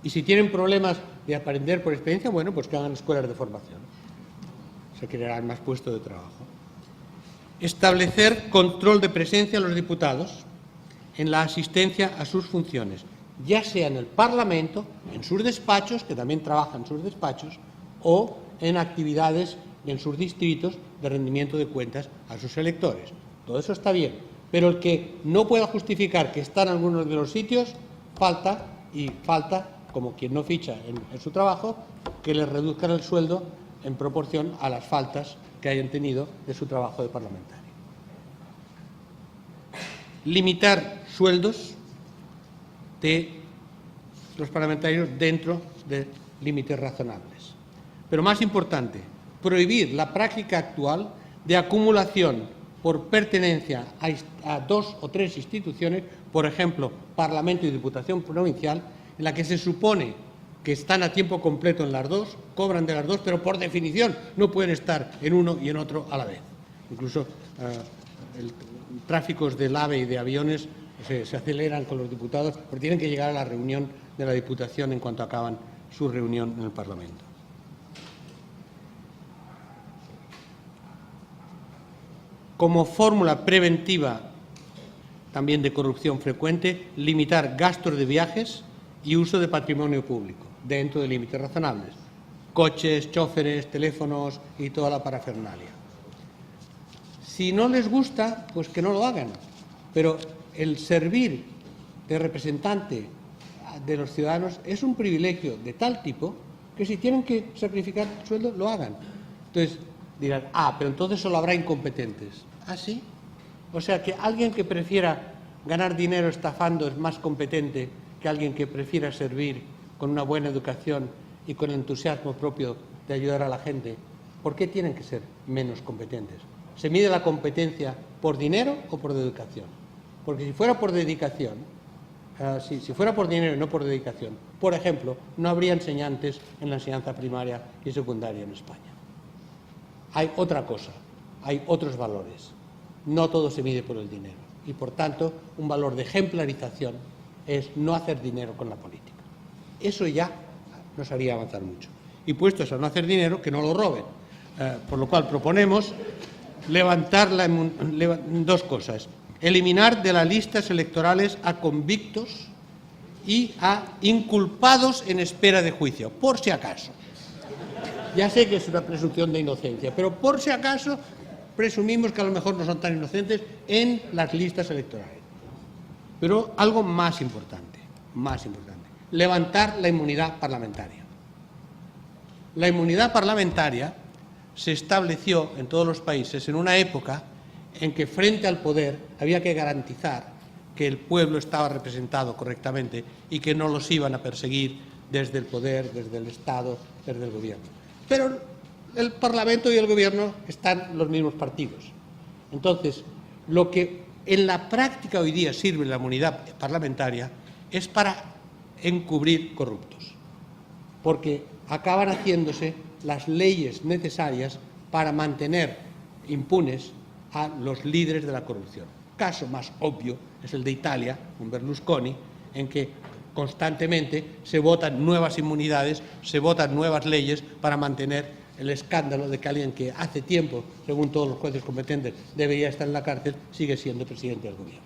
Y si tienen problemas de aprender por experiencia, bueno, pues que hagan escuelas de formación. Se crearán más puestos de trabajo. Establecer control de presencia de los diputados en la asistencia a sus funciones, ya sea en el Parlamento, en sus despachos, que también trabajan en sus despachos, o en actividades en sus distritos de rendimiento de cuentas a sus electores. Todo eso está bien, pero el que no pueda justificar que está en algunos de los sitios, falta, como quien no ficha en su trabajo, que le reduzcan el sueldo en proporción a las faltas que hayan tenido de su trabajo de parlamentario. Limitar sueldos de los parlamentarios dentro de límites razonables. Pero más importante, prohibir la práctica actual de acumulación por pertenencia a 2 o 3 instituciones, por ejemplo, Parlamento y Diputación Provincial, en la que se supone que están a tiempo completo en las dos, cobran de las dos, pero por definición no pueden estar en uno y en otro a la vez. Incluso tráficos del AVE y de aviones se aceleran con los diputados porque tienen que llegar a la reunión de la Diputación en cuanto acaban su reunión en el Parlamento. Como fórmula preventiva también de corrupción frecuente, limitar gastos de viajes y uso de patrimonio público dentro de límites razonables. Coches, choferes, teléfonos y toda la parafernalia. Si no les gusta, pues que no lo hagan. Pero el servir de representante de los ciudadanos es un privilegio de tal tipo que si tienen que sacrificar sueldo, lo hagan. Entonces dirán, pero entonces solo habrá incompetentes. ¿Ah, sí? O sea que alguien que prefiera ganar dinero estafando es más competente que alguien que prefiera servir con una buena educación y con el entusiasmo propio de ayudar a la gente. ¿Por qué tienen que ser menos competentes? ¿Se mide la competencia por dinero o por dedicación? Porque si fuera por dedicación, si fuera por dinero y no por dedicación, por ejemplo, no habría enseñantes en la enseñanza primaria y secundaria en España. Hay otra cosa, hay otros valores. No todo se mide por el dinero. Y, por tanto, un valor de ejemplarización es no hacer dinero con la política. Eso ya nos haría avanzar mucho. Y puestos a no hacer dinero, que no lo roben. Por lo cual proponemos levantar dos cosas. Eliminar de las listas electorales a convictos y a inculpados en espera de juicio, por si acaso. Ya sé que es una presunción de inocencia, pero por si acaso presumimos que a lo mejor no son tan inocentes en las listas electorales. Pero algo más importante, levantar la inmunidad parlamentaria. La inmunidad parlamentaria se estableció en todos los países en una época en que frente al poder había que garantizar que el pueblo estaba representado correctamente y que no los iban a perseguir desde el poder, desde el Estado, desde el gobierno. Pero el Parlamento y el Gobierno están los mismos partidos. Entonces, lo que en la práctica hoy día sirve la inmunidad parlamentaria es para encubrir corruptos, porque acaban haciéndose las leyes necesarias para mantener impunes a los líderes de la corrupción. Caso más obvio es el de Italia, con Berlusconi, en que constantemente se votan nuevas inmunidades, se votan nuevas leyes para mantener el escándalo de que alguien que hace tiempo, según todos los jueces competentes, debería estar en la cárcel, sigue siendo presidente del gobierno.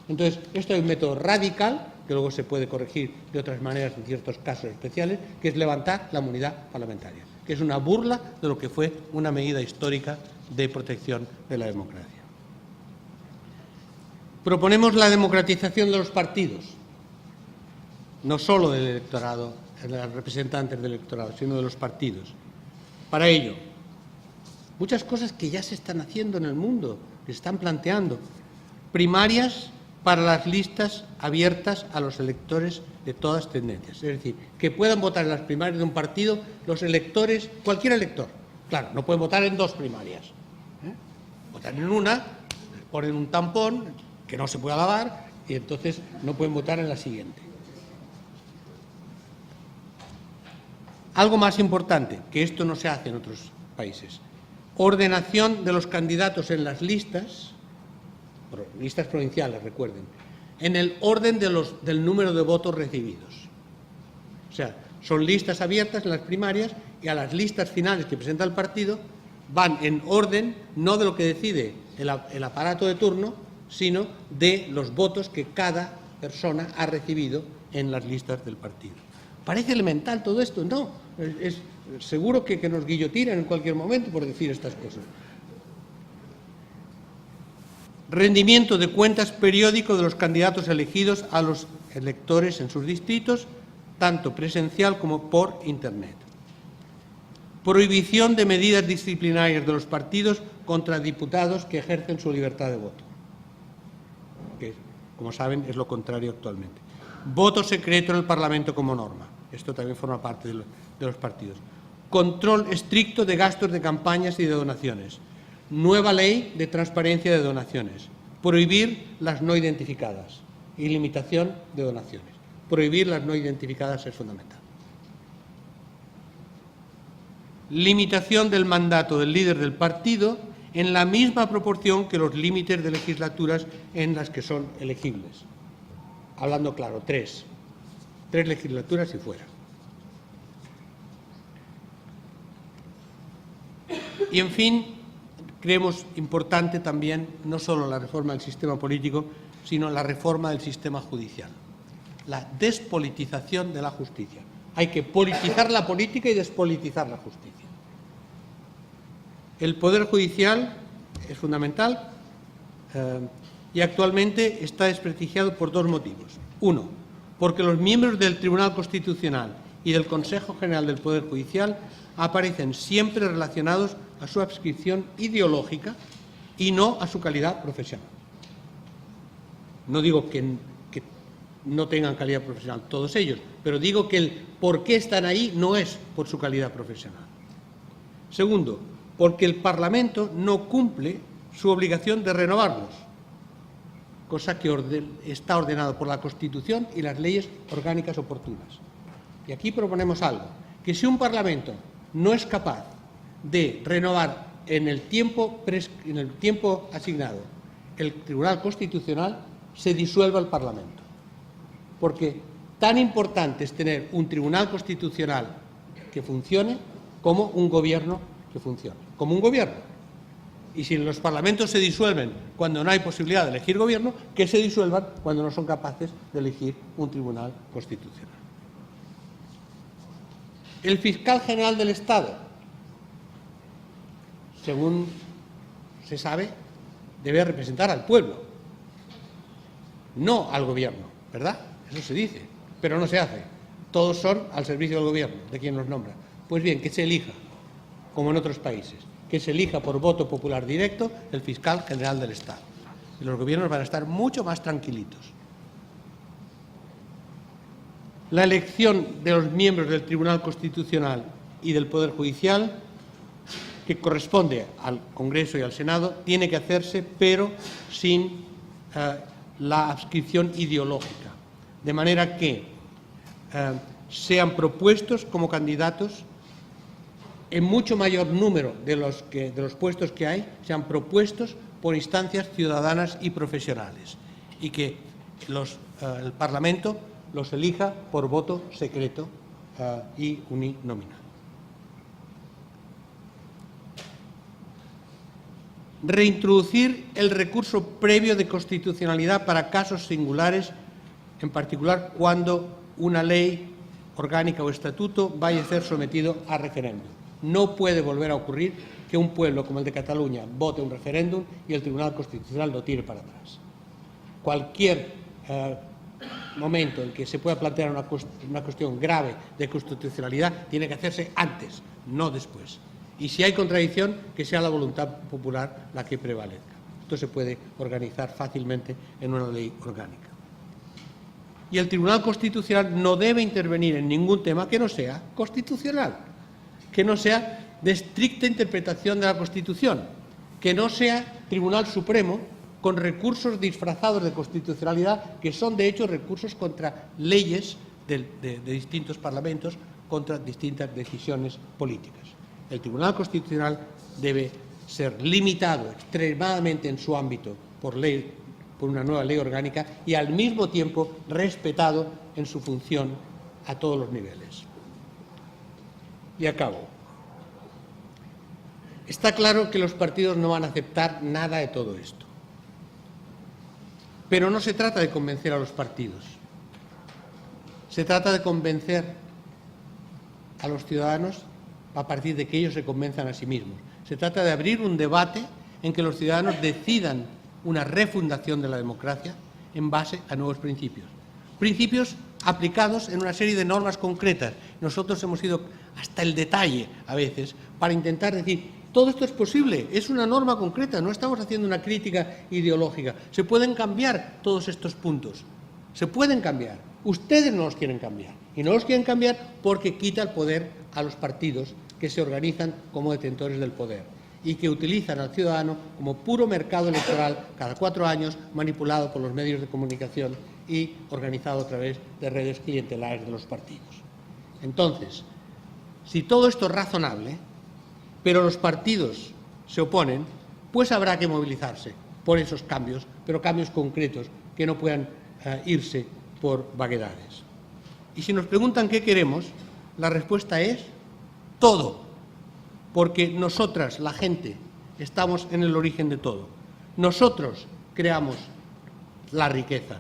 Entonces, esto es un método radical, que luego se puede corregir de otras maneras en ciertos casos especiales, que es levantar la inmunidad parlamentaria, que es una burla de lo que fue una medida histórica de protección de la democracia. Proponemos la democratización de los partidos, no solo del electorado, de los representantes del electorado, sino de los partidos. Para ello, muchas cosas que ya se están haciendo en el mundo, que se están planteando. Primarias para las listas abiertas a los electores de todas tendencias. Es decir, que puedan votar en las primarias de un partido los electores, cualquier elector. Claro, no pueden votar en dos primarias. Votan en una, ponen un tampón que no se puede lavar y entonces no pueden votar en la siguiente. Algo más importante, que esto no se hace en otros países. Ordenación de los candidatos en las listas provinciales, recuerden, en el orden del número de votos recibidos. O sea, son listas abiertas en las primarias y a las listas finales que presenta el partido van en orden no de lo que decide el aparato de turno, sino de los votos que cada persona ha recibido en las listas del partido. ¿Parece elemental todo esto? No, es seguro que nos guillotinan en cualquier momento por decir estas cosas. Rendimiento de cuentas periódico de los candidatos elegidos a los electores en sus distritos, tanto presencial como por Internet. Prohibición de medidas disciplinarias de los partidos contra diputados que ejercen su libertad de voto, que, como saben, es lo contrario actualmente. Voto secreto en el Parlamento como norma. Esto también forma parte de los partidos. Control estricto de gastos de campañas y de donaciones. Nueva ley de transparencia de donaciones. Prohibir las no identificadas y limitación de donaciones. Prohibir las no identificadas es fundamental. Limitación del mandato del líder del partido en la misma proporción que los límites de legislaturas en las que son elegibles. Hablando claro, tres legislaturas y fuera. Y, en fin, creemos importante también no solo la reforma del sistema político, sino la reforma del sistema judicial. La despolitización de la justicia. Hay que politizar la política y despolitizar la justicia. El Poder Judicial es fundamental y actualmente está desprestigiado por dos motivos. Uno, porque los miembros del Tribunal Constitucional y del Consejo General del Poder Judicial aparecen siempre relacionados a su adscripción ideológica y no a su calidad profesional. No digo que no tengan calidad profesional todos ellos, pero digo que el por qué están ahí no es por su calidad profesional. Segundo, porque el Parlamento no cumple su obligación de renovarlos. cosa que está ordenado por la Constitución y las leyes orgánicas oportunas. Y aquí proponemos algo, que si un Parlamento no es capaz de renovar en el tiempo asignado el Tribunal Constitucional, se disuelva el Parlamento. Porque tan importante es tener un Tribunal Constitucional que funcione como un gobierno que funcione, como un gobierno. Y si los parlamentos se disuelven cuando no hay posibilidad de elegir gobierno, que se disuelvan cuando no son capaces de elegir un Tribunal Constitucional. El fiscal general del Estado, según se sabe, debe representar al pueblo, no al gobierno, ¿verdad? Eso se dice, pero no se hace. Todos son al servicio del gobierno, de quien los nombra. Pues bien, que se elija, como en otros países, que se elija por voto popular directo el fiscal general del Estado. Y los gobiernos van a estar mucho más tranquilitos. La elección de los miembros del Tribunal Constitucional y del Poder Judicial, que corresponde al Congreso y al Senado, tiene que hacerse, pero sin la adscripción ideológica, de manera que sean propuestos como candidatos en mucho mayor número de los puestos que hay, sean propuestos por instancias ciudadanas y profesionales, y que el Parlamento los elija por voto secreto y uninominal. Reintroducir el recurso previo de constitucionalidad para casos singulares, en particular cuando una ley orgánica o estatuto vaya a ser sometido a referéndum. No puede volver a ocurrir que un pueblo como el de Cataluña vote un referéndum y el Tribunal Constitucional lo tire para atrás. Cualquier momento en que se pueda plantear una cuestión grave de constitucionalidad tiene que hacerse antes, no después. Y si hay contradicción, que sea la voluntad popular la que prevalezca. Esto se puede organizar fácilmente en una ley orgánica. Y el Tribunal Constitucional no debe intervenir en ningún tema que no sea constitucional, que no sea de estricta interpretación de la Constitución, que no sea Tribunal Supremo con recursos disfrazados de constitucionalidad, que son de hecho recursos contra leyes de distintos parlamentos, contra distintas decisiones políticas. El Tribunal Constitucional debe ser limitado extremadamente en su ámbito por una nueva ley orgánica y al mismo tiempo respetado en su función a todos los niveles. Y acabo. Está claro que los partidos no van a aceptar nada de todo esto. Pero no se trata de convencer a los partidos. Se trata de convencer a los ciudadanos a partir de que ellos se convenzan a sí mismos. Se trata de abrir un debate en que los ciudadanos decidan una refundación de la democracia en base a nuevos principios. Principios aplicados en una serie de normas concretas. Nosotros hemos ido hasta el detalle, a veces, para intentar decir, todo esto es posible, es una norma concreta, no estamos haciendo una crítica ideológica. Se pueden cambiar todos estos puntos, se pueden cambiar. Ustedes no los quieren cambiar, y no los quieren cambiar porque quita el poder a los partidos que se organizan como detentores del poder y que utilizan al ciudadano como puro mercado electoral cada 4 años, manipulado por los medios de comunicación y organizado a través de redes clientelares de los partidos. Entonces, si todo esto es razonable, pero los partidos se oponen, pues habrá que movilizarse por esos cambios, pero cambios concretos que no puedan irse por vaguedades. Y si nos preguntan qué queremos, la respuesta es todo, porque nosotras, la gente, estamos en el origen de todo. Nosotros creamos la riqueza,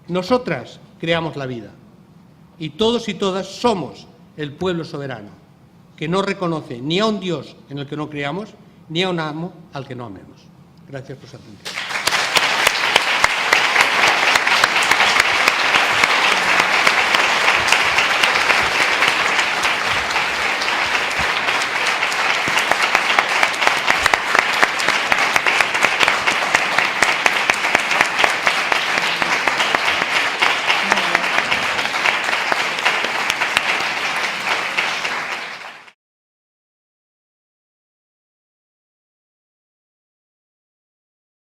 nosotras creamos la vida, y todos y todas somos el pueblo soberano, que no reconoce ni a un Dios en el que no creamos, ni a un amo al que no amemos. Gracias por su atención.